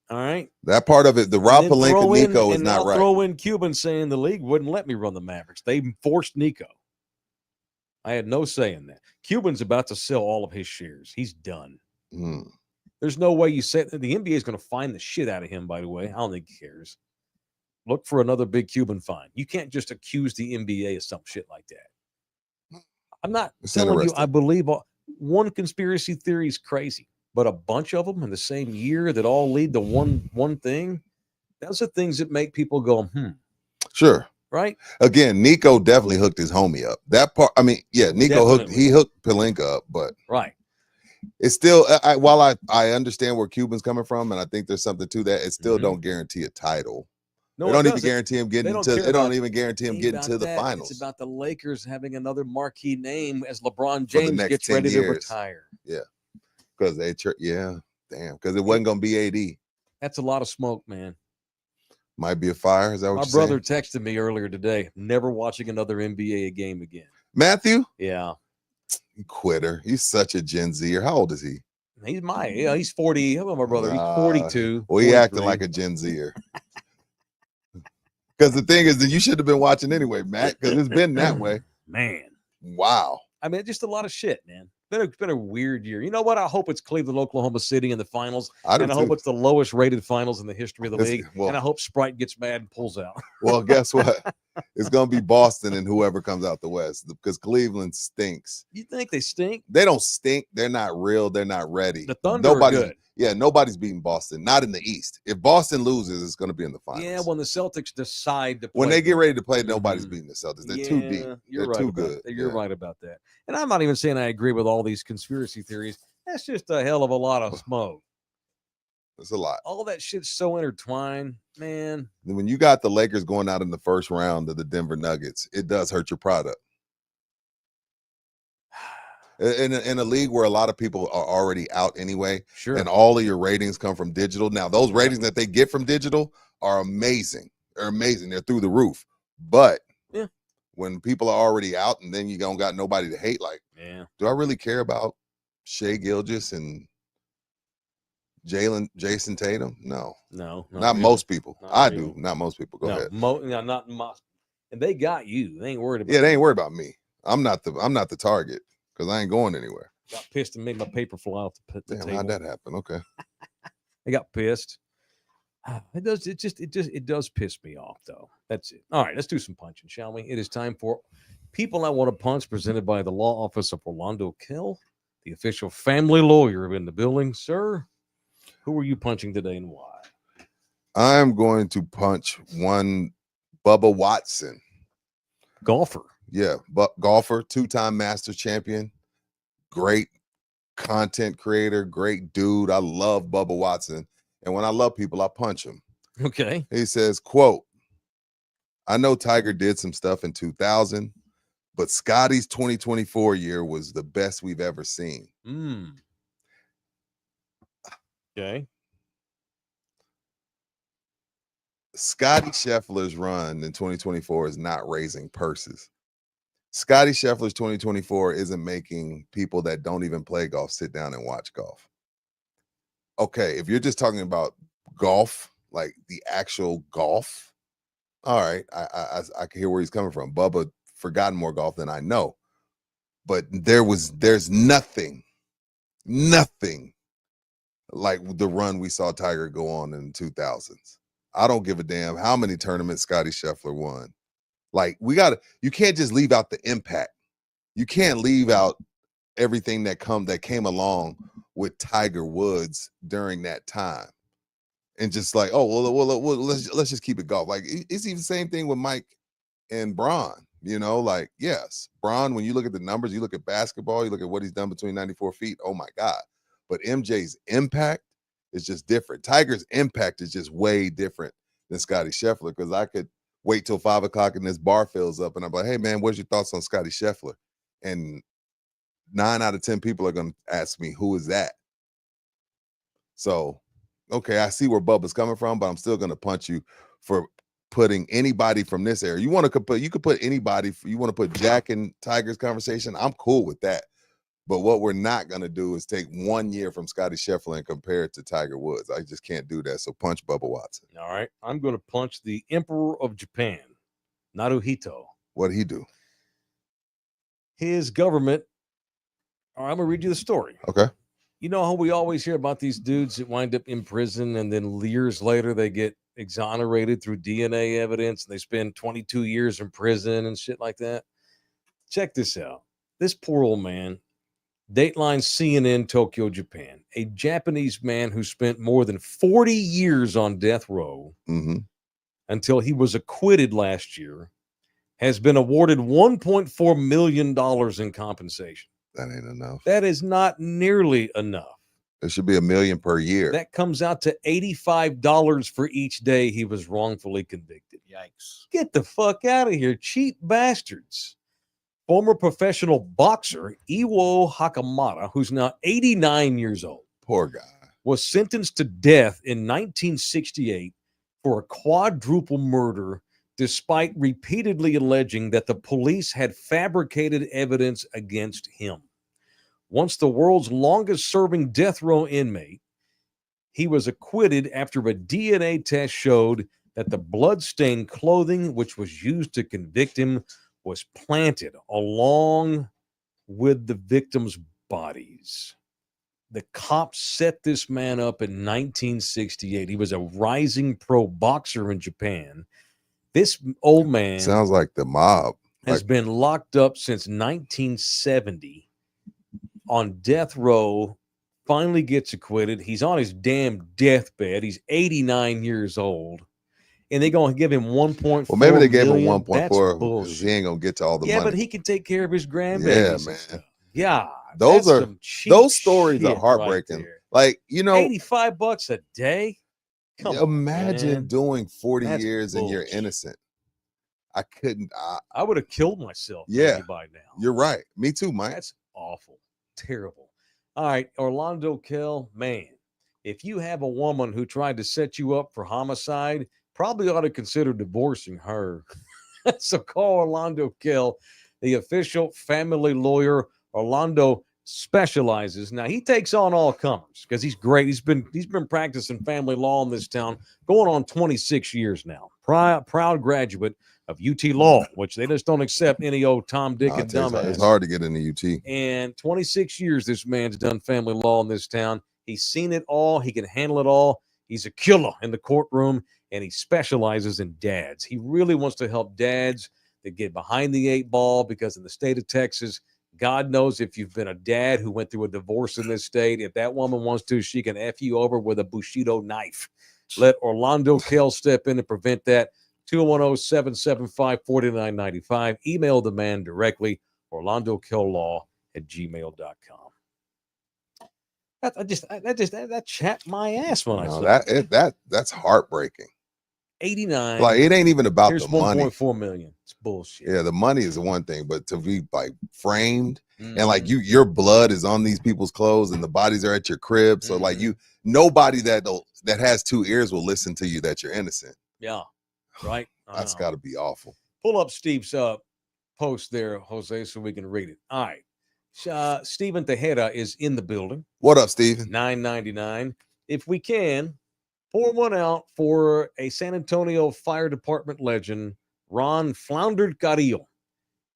All right. That part of it, the Rob Pelinka Nico is not right. Throw in Cuban saying the league wouldn't let me run the Mavericks. They forced Nico. I had no say in that. Cuban's about to sell all of his shares. He's done. There's no way you say the NBA is going to find the shit out of him, by the way. I don't think he cares. Look for another big Cuban fine. You can't just accuse the NBA of some shit like that. I'm not telling you I believe one conspiracy theory is crazy, but a bunch of them in the same year that all lead to one thing, those are things that make people go, Sure. Right? Again, Nico definitely hooked his homie up. That part, I mean, yeah, Nico hooked Pelinka up, but right. it's still while I understand where Cuban's coming from, and I think there's something to that. It still don't guarantee a title. No, they don't even guarantee him getting to. They don't even guarantee him getting to the finals. It's about the Lakers having another marquee name as LeBron For the James next gets 10 ready years. to retire. Yeah, because because it wasn't gonna be AD. That's a lot of smoke, man. Might be a fire. Is that what my brother texted me earlier today? Never watching another NBA game again. Matthew? Yeah. Quitter. He's such a Gen Zer. How old is he? He's 40. How about my brother? He's 42. Well, he acting like a Gen Zer. Because the thing is that you should have been watching anyway, Matt, because it's been that way. Man. Wow. I mean, just a lot of shit, man. It's been a weird year. You know what? I hope it's Cleveland, Oklahoma City in the finals. I hope it's the lowest rated finals in the history of the league. And I hope Sprite gets mad and pulls out. Well, guess what? It's going to be Boston and whoever comes out the West because Cleveland stinks. You think they stink? They don't stink. They're not real. They're not ready. The Thunder are good. Yeah, nobody's beating Boston. Not in the East. If Boston loses, it's going to be in the finals. Yeah, when the Celtics decide to play. When they get ready to play, nobody's beating the Celtics. They're too deep. They're too good. You're right about that. And I'm not even saying I agree with all these conspiracy theories. That's just a hell of a lot of smoke. It's a lot. All that shit's so intertwined, man. When you got the Lakers going out in the first round of the Denver Nuggets, it does hurt your product. In a league where a lot of people are already out anyway, sure, and all of your ratings come from digital. Now, those ratings that they get from digital are amazing. They're amazing. They're through the roof. But when people are already out and then you don't got nobody to hate, like, do I really care about Shai Gilgeous and Jason Tatum? No, not really. Most people. I do. Not most people. Go ahead. Not most. And they got you. They ain't worried about. Yeah, they ain't worried about me. I'm not the target because I ain't going anywhere. Got pissed and made my paper fly off the table. Damn, how'd that happen? Okay. They got pissed. It does piss me off though. That's it. All right, let's do some punching, shall we? It is time for People I Want to Punch, presented by the law office of Orlando Kell, the official family lawyer in the building. Sir, who are you punching today and why? I'm going to punch one Bubba Watson. Golfer. Yeah, but golfer, 2-time master champion, great content creator, great dude. I love Bubba Watson. And when I love people, I punch them. Okay. He says, quote, I know Tiger did some stuff in 2000, but Scotty's 2024 year was the best we've ever seen. Okay. Scotty Scheffler's run in 2024 is not raising purses. Scotty Scheffler's 2024 isn't making people that don't even play golf sit down and watch golf. Okay, if you're just talking about golf, like the actual golf, all right, I can hear where he's coming from. Bubba forgotten more golf than I know, but there's nothing like the run we saw Tiger go on in the 2000s. I don't give a damn how many tournaments Scotty Scheffler won. Like you can't just leave out the impact. You can't leave out everything that came along with Tiger Woods during that time, and just like, oh well, let's just keep it golf. Like it's even the same thing with Mike and Bron. You know, like yes, Bron. When you look at the numbers, you look at basketball, you look at what he's done between 94 feet. Oh my God! But MJ's impact is just different. Tiger's impact is just way different than Scotty Scheffler. Because I could wait till 5 o'clock and this bar fills up, and I'm like, hey man, what's your thoughts on Scotty Scheffler? And 9 out of 10 people are going to ask me, who is that? So, okay, I see where Bubba's coming from, but I'm still going to punch you for putting anybody from this era. You could put anybody, you want to put Jack in Tiger's conversation, I'm cool with that. But what we're not going to do is take 1 year from Scotty Scheffler and compare it to Tiger Woods. I just can't do that. So punch Bubba Watson. All right. I'm going to punch the Emperor of Japan, Naruhito. What'd he do? His government. All right, I'm going to read you the story. Okay. You know how we always hear about these dudes that wind up in prison and then years later they get exonerated through DNA evidence and they spend 22 years in prison and shit like that? Check this out. This poor old man, Dateline CNN, Tokyo, Japan, a Japanese man who spent more than 40 years on death row until he was acquitted last year, has been awarded $1.4 million in compensation. That ain't enough. That is not nearly enough. It should be $1 million per year. That comes out to $85 for each day he was wrongfully convicted. Yikes. Get the fuck out of here, cheap bastards. Former professional boxer Iwo Hakamata, who's now 89 years old, Poor guy. was sentenced to death in 1968 for a quadruple murder, despite repeatedly alleging that the police had fabricated evidence against him. Once the world's longest-serving death row inmate, he was acquitted after a DNA test showed that the blood-stained clothing which was used to convict him was planted along with the victims' bodies. The cops set this man up in 1968. He was a rising pro boxer in Japan. This old man sounds like the mob. Has been locked up since 1970 on death row, finally gets acquitted. He's on his damn deathbed. He's 89 years old. And they're going to give him 1.4 Well, maybe they gave him million. 1.4 because he ain't going to get to all the money. Yeah, but he can take care of his grandbabies. Yeah, man. Stuff. Yeah. Those stories are heartbreaking. Right, like, you know, $85 a day. Imagine doing 40 years bullshit. and you're innocent. I couldn't. I would have killed myself. Yeah, by now. You're right. Me too, Mike. That's awful. Terrible. All right, Orlando Kell, man, if you have a woman who tried to set you up for homicide, probably ought to consider divorcing her. So call Orlando Kell, the official family lawyer. Orlando specializes. Now, he takes on all comers because he's great. He's been practicing family law in this town going on 26 years now. Proud graduate of UT Law, which they just don't accept any old Tom, Dick, and dumbass. It's hard to get into UT. And 26 years this man's done family law in this town. He's seen it all. He can handle it all. He's a killer in the courtroom, and he specializes in dads. He really wants to help dads that get behind the eight ball because in the state of Texas, God knows if you've been a dad who went through a divorce in this state, if that woman wants to, she can F you over with a Bushido knife. Let Orlando Kell step in and prevent that. 210-775-4995. Email the man directly, orlandokelllaw@gmail.com. That chapped my ass when I saw that's heartbreaking. 89. Like, it ain't even about the money. 1.4 million. It's bullshit. Yeah, the money is one thing, but to be like framed and like your blood is on these people's clothes and the bodies are at your crib. So like nobody that has two ears will listen to you that you're innocent. Yeah. Right. That's got to be awful. Pull up Steve's post there, Jose, so we can read it. All right. Steven Tejeda is in the building. What up, Steven? $9.99. If we can, pour one out for a San Antonio Fire Department legend, Ron Floundered Carrillo.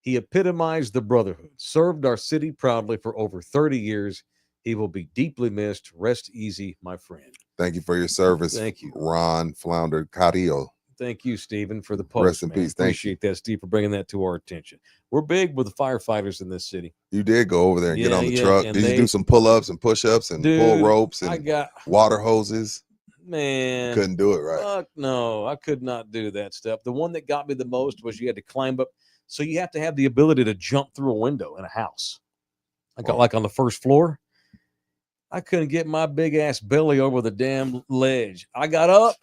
He epitomized the brotherhood, served our city proudly for over 30 years. He will be deeply missed. Rest easy, my friend. Thank you for your service. Thank you. Ron Floundered Carrillo. Thank you, Stephen, for the post. Rest in peace. Appreciate that, Steve, for bringing that to our attention. We're big with the firefighters in this city. You did go over there and get on the truck. Did you do some pull-ups and push-ups and pull ropes and water hoses? Man. Couldn't do it, right? Fuck no, I could not do that stuff. The one that got me the most was you had to climb up. So you have to have the ability to jump through a window in a house. I got like on the first floor. I couldn't get my big ass belly over the damn ledge. I got up.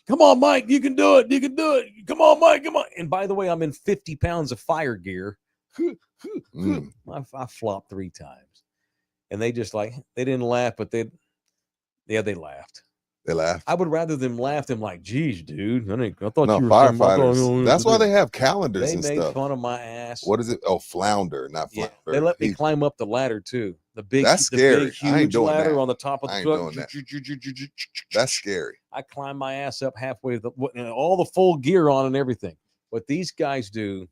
Come on, Mike. You can do it. You can do it. Come on, Mike. Come on. And by the way, I'm in 50 pounds of fire gear. I flopped 3 times. And they just like, they didn't laugh, but they laughed. They laughed. I would rather them laugh than like, geez, dude. I thought you were firefighters. That's why they have calendars and stuff. They made fun of my ass. What is it? Oh, flounder, not flounder. Yeah, they let me climb up the ladder too. That's scary. Big, huge ladder on the top of the truck. That's scary. I climb my ass up halfway to all the full gear on and everything. What these guys do.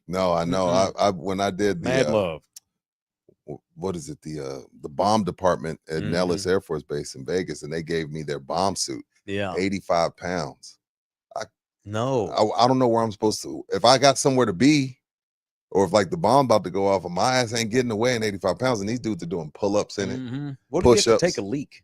No, I know. I when I did the Mad Love. What is it? The bomb department at Nellis Air Force Base in Vegas, and they gave me their bomb suit. Yeah, 85 pounds. I don't know where I'm supposed to. If I got somewhere to be, or if like the bomb about to go off, and my ass ain't getting away in 85 pounds, and these dudes are doing pull-ups in it. What if you have to take a leak?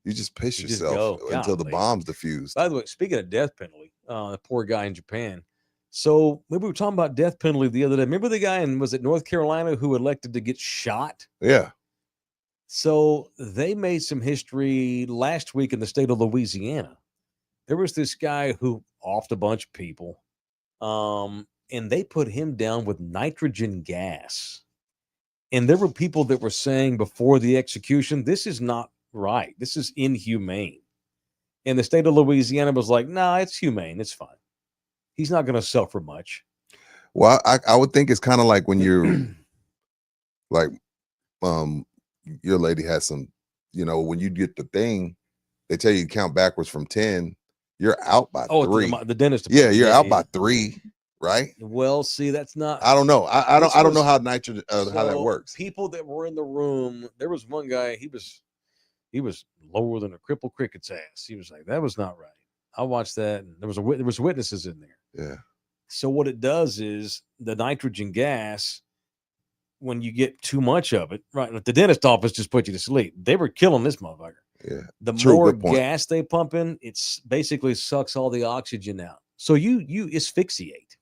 You just piss yourself until the bomb's diffused. By the way, speaking of death penalty, the poor guy in Japan, So maybe we were talking about death penalty the other day. Remember the guy was it North Carolina who elected to get shot? Yeah. So they made some history last week in the state of Louisiana. There was this guy who offed a bunch of people, and they put him down with nitrogen gas. And there were people that were saying before the execution, this is not right. This is inhumane. And the state of Louisiana was like, nah, it's humane. It's fine. He's not going to suffer much. Well, I would think it's kind of like when you're like, your lady has some, when you get the thing, they tell you to count backwards from 10. You're out by 3. The dentist. Yeah, you're out by 3, right? Well, see, that's not. I don't know. I don't know how nitrogen how that works. People that were in the room, there was one guy. He was lower than a crippled cricket's ass. He was like, that was not right. I watched that, and there was witnesses in there. Yeah. So what it does is the nitrogen gas, when you get too much of it, right? At the dentist office just put you to sleep. They were killing this motherfucker. Yeah. The more gas they pump in, it's basically sucks all the oxygen out. So you asphyxiate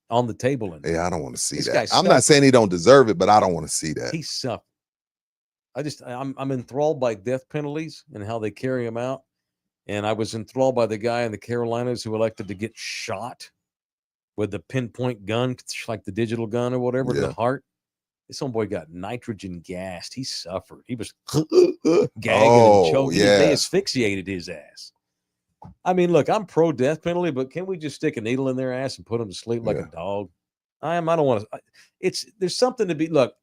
on the table. Yeah, I don't want to see that. I'm not saying he don't deserve it, but I don't want to see that. He suffered. I'm enthralled by death penalties and how they carry them out. And I was enthralled by the guy in the Carolinas who elected to get shot with the pinpoint gun, like the digital gun or whatever, to the heart. This homeboy got nitrogen gassed. He suffered. He was gagging and choking. Yeah. They asphyxiated his ass. I mean, look, I'm pro death penalty, but can we just stick a needle in their ass and put them to sleep like a dog? I don't want to. There's something to be. Look,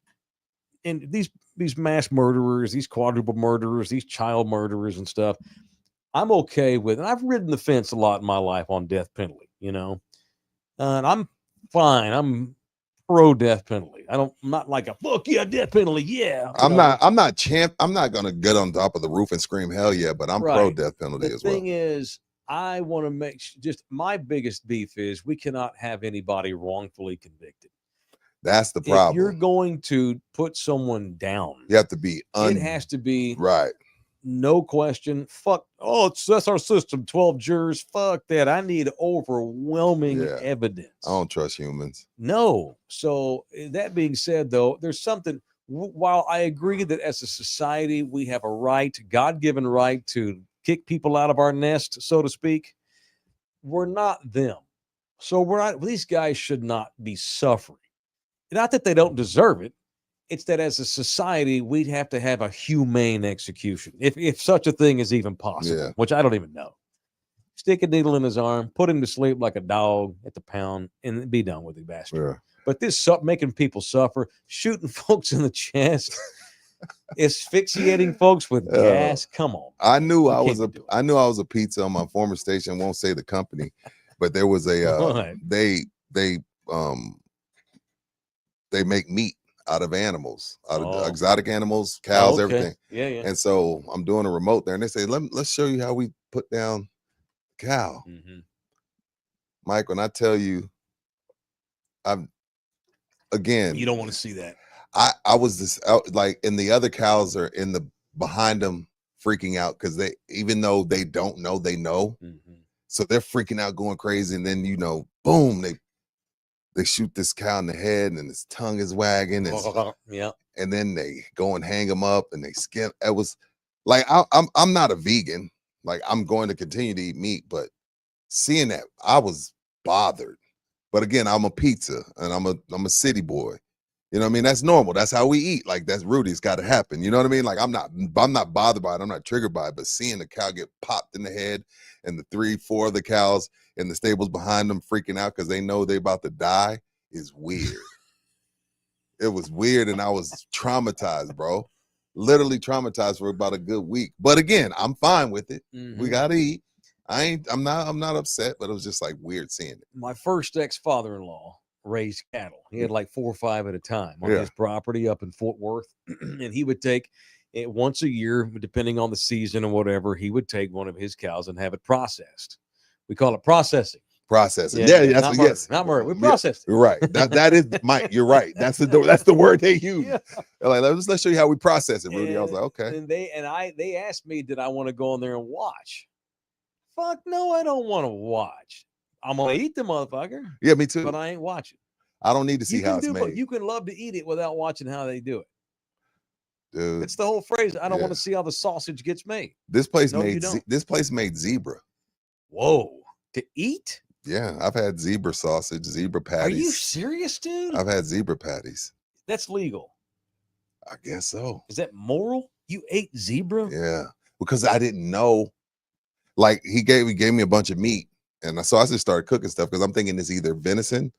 and these mass murderers, these quadruple murderers, these child murderers and stuff, I'm okay with. And I've ridden the fence a lot in my life on death penalty, and I'm fine. I'm pro death penalty. I'm not like a fuck yeah death penalty. Yeah. I'm not gonna get on top of the roof and scream hell yeah, but I'm pro death penalty as well. The thing is, I want to make just my biggest beef is we cannot have anybody wrongfully convicted. That's the problem. If you're going to put someone down, you have to be it has to be right. No question. Fuck. That's our system. 12 jurors. Fuck that. I need overwhelming evidence. I don't trust humans. No. So that being said, though, there's something. While I agree that as a society we have a right, God-given right, to kick people out of our nest, so to speak, we're not them. So we're not. These guys should not be suffering. Not that they don't deserve it. It's that as a society, we'd have to have a humane execution, if such a thing is even possible, which I don't even know. Stick a needle in his arm, put him to sleep like a dog at the pound, and be done with the bastard. Yeah. But this making people suffer, shooting folks in the chest, asphyxiating folks with gas. Come on. I knew I was a pizza on my former station. Won't say the company, but there was a they make meat out of animals, out of exotic animals, cows, everything. Yeah. And so I'm doing a remote there, and they say, let's show you how we put down the cow. Mm-hmm. Mike, when I tell you, you don't want to see that. I was like, and the other cows are behind them freaking out because even though they don't know, they know. Mm-hmm. So they're freaking out, going crazy, and then boom, they shoot this cow in the head, and his tongue is wagging, and then they go and hang him up, and they skin. It was like I'm not a vegan, like I'm going to continue to eat meat, but seeing that, I was bothered. But again, I'm a pizza, and I'm a city boy. You know what I mean? That's normal. That's how we eat. Like, that's Rudy. It's got to happen. You know what I mean? Like, I'm not bothered by it. I'm not triggered by it. But seeing the cow get popped in the head, and the 3-4 of the cows in the stables behind them freaking out because they know they're about to die is weird. It was weird, and I was traumatized, bro. Literally traumatized for about a good week. But again, I'm fine with it. Mm-hmm. We gotta eat. I'm not upset, but it was just like weird seeing it. My first ex-father-in-law raised cattle. He had like 4 or 5 at a time on his property up in Fort Worth, and he would take it once a year, depending on the season or whatever. He would take one of his cows and have it processed. We call it processing. Processing. Not murder. We processed it. Right. That is Mike. You're right. That's the word they use. Yeah. Like, let's show you how we process it, Rudy. I was like, okay. And they asked me, did I want to go in there and watch? Fuck no, I don't want to watch. I'm gonna eat the motherfucker. Yeah, me too. But I ain't watching. I don't need to see how it's made. You can love to eat it without watching how they do it. Dude, it's the whole phrase. I don't want to see how the sausage gets made. This place made zebra. Whoa, to eat? Yeah, I've had zebra sausage, zebra patties. Are you serious, dude? I've had zebra patties. That's legal. I guess so. Is that moral? You ate zebra? Yeah, because I didn't know. Like he gave me a bunch of meat, and so I just started cooking stuff because I'm thinking it's either venison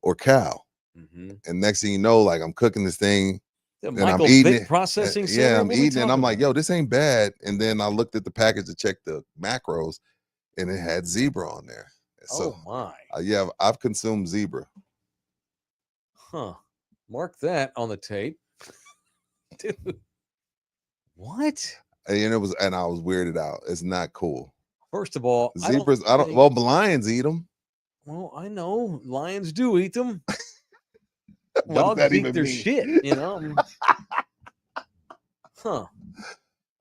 or cow. Mm-hmm. And next thing you know, like I'm cooking this thing. And I'm eating it. Processing. Yeah, I'm eating it. And I'm like, yo, this ain't bad. And then I looked at the package to check the macros, and it had zebra on there. So, oh my. Yeah, I've consumed zebra. Huh. Mark that on the tape. Dude. What? And I was weirded out. It's not cool. First of all, zebras. Well, lions eat them. Well, I know lions do eat them. Dogs eat their shit, you know. Huh.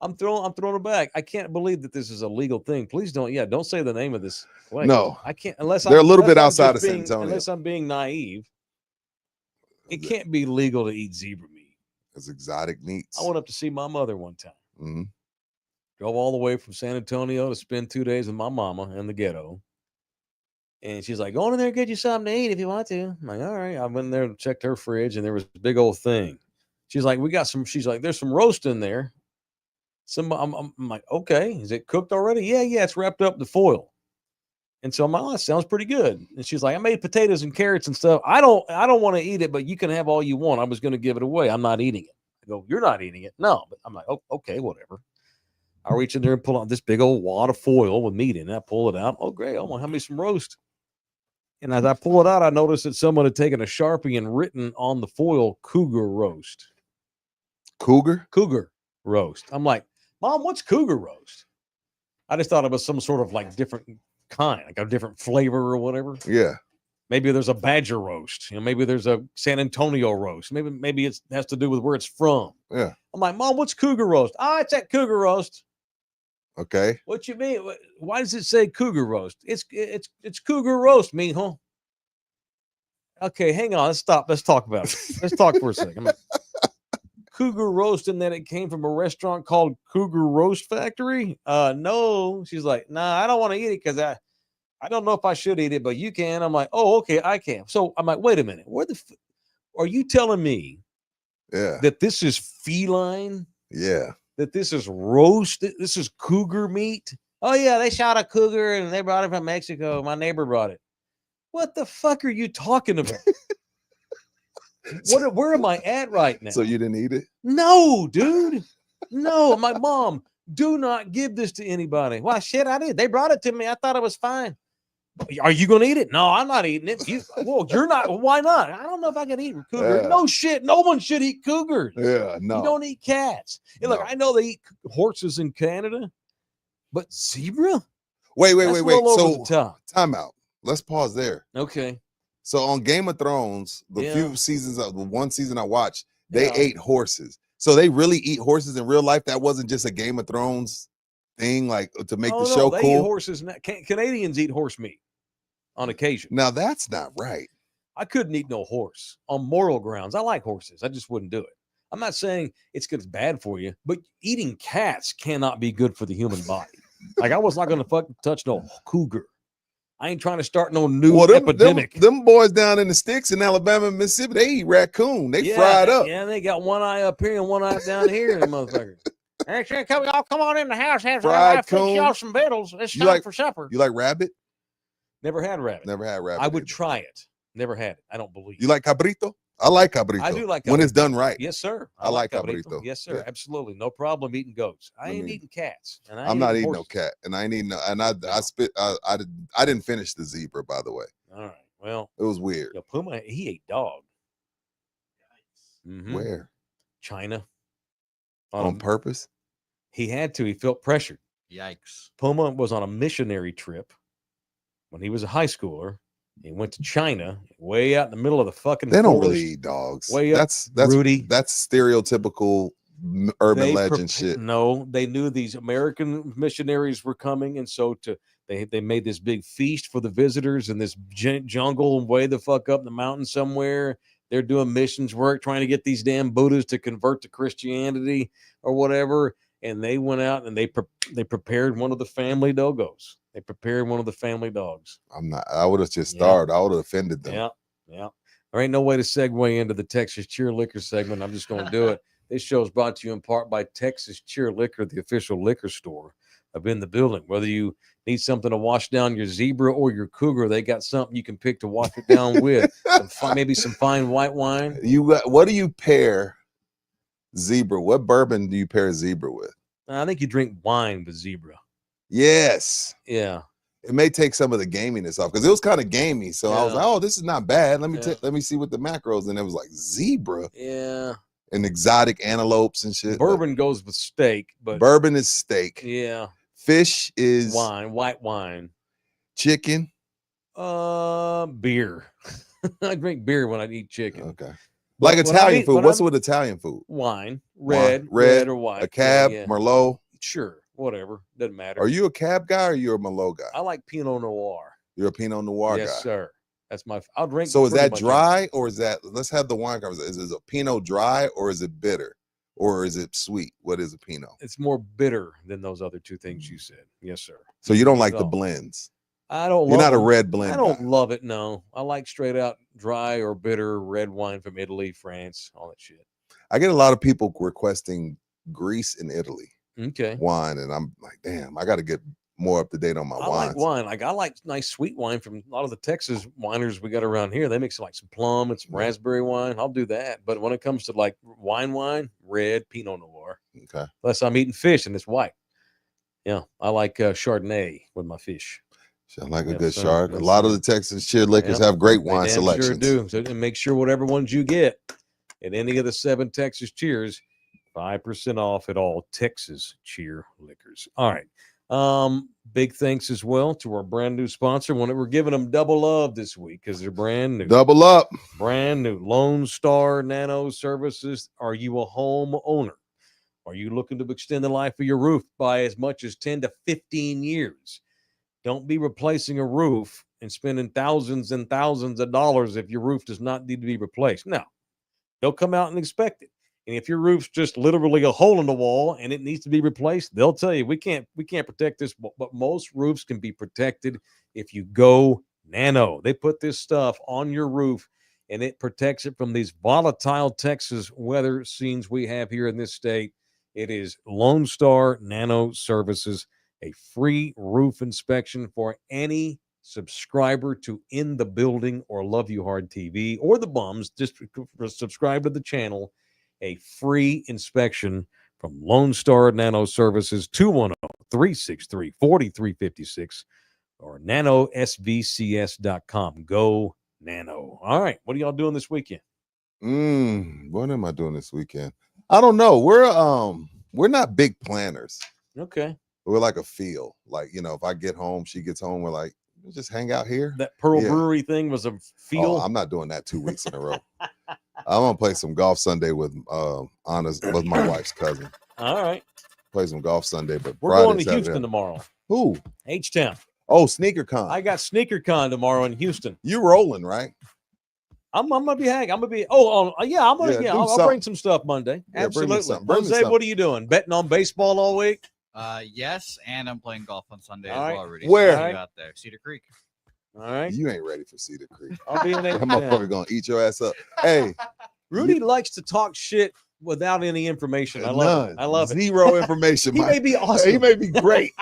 I'm throwing it back. I can't believe that this is a legal thing. Please don't say the name of this place. No, I can't unless they're a little bit outside of San Antonio. Unless I'm being naive, it can't be legal to eat zebra meat. It's exotic meats. I went up to see my mother one time. Mm-hmm. Drove all the way from San Antonio to spend 2 days with my mama in the ghetto. And she's like, go in there and get you something to eat if you want to. I'm like, all right. I went in there and checked her fridge, and there was a big old thing. She's like, she's like, there's some roast in there. I'm like, okay, is it cooked already? Yeah, it's wrapped up in the foil. And so I'm like, oh, that sounds pretty good. And she's like, I made potatoes and carrots and stuff. I don't want to eat it, but you can have all you want. I was going to give it away. I'm not eating it. I go, you're not eating it? No. But I'm like, oh, okay, whatever. I reach in there and pull out this big old wad of foil with meat in it. I pull it out. Oh, great. I'm going to have me some roast. And as I pull it out, I noticed that someone had taken a Sharpie and written on the foil, Cougar roast. Cougar roast. I'm like, Mom, what's cougar roast? I just thought it was some sort of like different kind, like a different flavor or whatever. Yeah. Maybe there's a Badger roast. Maybe there's a San Antonio roast. Maybe it has to do with where it's from. Yeah. I'm like, Mom, what's cougar roast? It's that cougar roast. Okay. What you mean? Why does it say cougar roast? It's cougar roast, mijo. Okay, hang on. Let's stop. Let's talk about it. Let's talk for a second. Cougar roast, and then it came from a restaurant called Cougar Roast Factory. No. She's like, nah, I don't want to eat it because I don't know if I should eat it, but you can. I'm like, oh, okay, I can. So I'm like, wait a minute. Are you telling me that this is feline? Yeah. That this is roast? This is cougar meat? Oh, yeah, they shot a cougar and they brought it from Mexico. My neighbor brought it. What the fuck are you talking about? Where am I at right now? So you didn't eat it? No, dude. No, my mom, do not give this to anybody. Well, shit, I did. They brought it to me. I thought it was fine. Are you going to eat it? No, I'm not eating it. You're not. Why not? I don't know if I can eat cougar. Yeah. No shit. No one should eat cougars. Yeah, no. You don't eat cats. And look, I know they eat horses in Canada, but zebra? Wait. So time out. Let's pause there. Okay. So on Game of Thrones, the one season I watched, they ate horses. So they really eat horses in real life. That wasn't just a Game of Thrones thing, like to make the show cool. Eat horses. Canadians eat horse meat on occasion. Now that's not right. I couldn't eat no horse on moral grounds. I like horses. I just wouldn't do it. I'm not saying it's bad for you, but eating cats cannot be good for the human body. Like I was not going to fucking touch no cougar. I ain't trying to start no new epidemic. Them boys down in the sticks in Alabama and Mississippi, they eat raccoon. They fried up. Yeah, they got one eye up here and one eye down here, the motherfucker. Actually, come on in the house. Have y'all some victuals. It's time for supper. You like rabbit? Never had rabbit. Never had rabbit. I would try it. Never had it. I don't believe. You like cabrito? I like cabrito. I do like cabrito. When it's done right. Yes, sir. I like cabrito. Yes, sir. Yeah. Absolutely. No problem eating goats. I ain't eating cats. And I'm not eating no cat. And I ain't eating I didn't finish the zebra, by the way. All right. Well, it was weird. Puma, he ate dog. Mm-hmm. Where? China. On purpose? He had to. He felt pressured. Yikes. Puma was on a missionary trip when he was a high schooler. He went to China, way out in the middle of the fucking They don't really eat dogs. That's Rudy. That's stereotypical urban legend shit. No, they knew these American missionaries were coming, and so they They made this big feast for the visitors in this jungle way the fuck up the mountain somewhere. They're doing missions work, trying to get these damn Buddhas to convert to Christianity or whatever. And they went out and they prepared one of the family dogos. They prepared one of the family dogs. I would have just starved. I would have offended them. Yeah. There ain't no way to segue into the Texas Cheer Liquor segment. I'm just going to do it. This show is brought to you in part by Texas Cheer Liquor, the official liquor store of In the Building. Whether you need something to wash down your zebra or your cougar, they got something you can pick to wash it down with. Maybe some fine white wine. What do you pair zebra? What bourbon do you pair zebra with? I think you drink wine with zebra. Yes. Yeah. It may take some of the gaminess off because it was kind of gamey. So I was like, oh, this is not bad. Let me see what the macros. And it was like zebra. Yeah. And exotic antelopes and shit. Bourbon goes with steak, but bourbon is steak. Yeah. Fish is wine, white wine. Chicken. Beer. I drink beer when I eat chicken. Okay. Like Italian food. What's with Italian food? Wine. Red or white. A cab, Merlot. Sure. Whatever. Doesn't matter. Are you a cab guy or you're a Merlot guy? I like Pinot Noir. You're a Pinot Noir guy. Yes, sir. That's I'll drink. So is that dry or is that, let's have the wine conversation. Is it a Pinot dry or is it bitter? Or is it sweet? What is a Pinot? It's more bitter than those other two things you said. Yes, sir. So you don't like the blends? I don't. You're not a red blend. I don't love it. No, I like straight out dry or bitter red wine from Italy, France, all that shit. I get a lot of people requesting Greece and Italy. Okay. Wine, and I'm like, damn, I got to get more up to date on my wines. I like wine. I like nice sweet wine from a lot of the Texas winers we got around here. They make some plum and some raspberry wine. I'll do that. But when it comes to wine, red, Pinot Noir. Okay. Unless I'm eating fish and it's white. Yeah, I like Chardonnay with my fish. I like a good Chard. A lot of the Texas Cheer Liquors have great wine selections. Sure do. So, and make sure whatever ones you get at any of the 7 Texas Cheers, 5% off at all Texas Cheer Liquors. All right. Big thanks as well to our brand new sponsor. We're giving them double love this week because they're brand new. Double up. Brand new. Lone Star Nano Services. Are you a home owner? Are you looking to extend the life of your roof by as much as 10 to 15 years? Don't be replacing a roof and spending thousands and thousands of dollars if your roof does not need to be replaced. No, they'll come out and inspect it. And if your roof's just literally a hole in the wall and it needs to be replaced, they'll tell you we can't protect this. But most roofs can be protected if you go Nano. They put this stuff on your roof and it protects it from these volatile Texas weather scenes we have here in this state. It is Lone Star Nano Services. A free roof inspection for any subscriber to In the Building or Love You Hard TV or the bums. Just subscribe to the channel. A free inspection from Lone Star Nano Services, 210-363-4356 or nanosvcs.com. Go Nano. All right. What are y'all doing this weekend? What am I doing this weekend? I don't know. We're not big planners. Okay. We're like a feel. Like, if I get home, she gets home, we're like, we'll just hang out here. That Pearl Brewery thing was a feel. Oh, I'm not doing that 2 weeks in a row. I'm gonna play some golf Sunday with my wife's cousin. All right. Play some golf Sunday, but we're going to Houston tomorrow. Who? H-Town. Oh, SneakerCon. I got SneakerCon tomorrow in Houston. You rolling, right? I'm gonna be hanging. I'm gonna be. I'll bring some stuff Monday. Yeah, absolutely. Jose, what are you doing? Betting on baseball all week? Yes, and I'm playing golf on Sunday all as well, Rudy. Where? So out there, Cedar Creek. All right. You ain't ready for Cedar Creek. I'll be in there. That motherfucker gonna eat your ass up. Hey, Rudy likes to talk shit without any information. I love it. I love it. Zero information. He may be awesome. He may be great.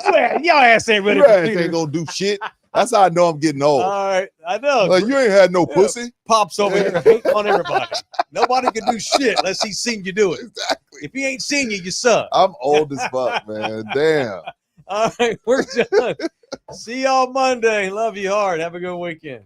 Well, y'all ass ain't ready. Your ass ain't gonna do shit. That's how I know I'm getting old. All right, I know. Like, you ain't had no pussy. Pops over here hating on everybody. Nobody can do shit unless he's seen you do it. Exactly. If he ain't seen you, you suck. I'm old as fuck, man. Damn. All right, we're done. See y'all Monday. Love you hard. Have a good weekend.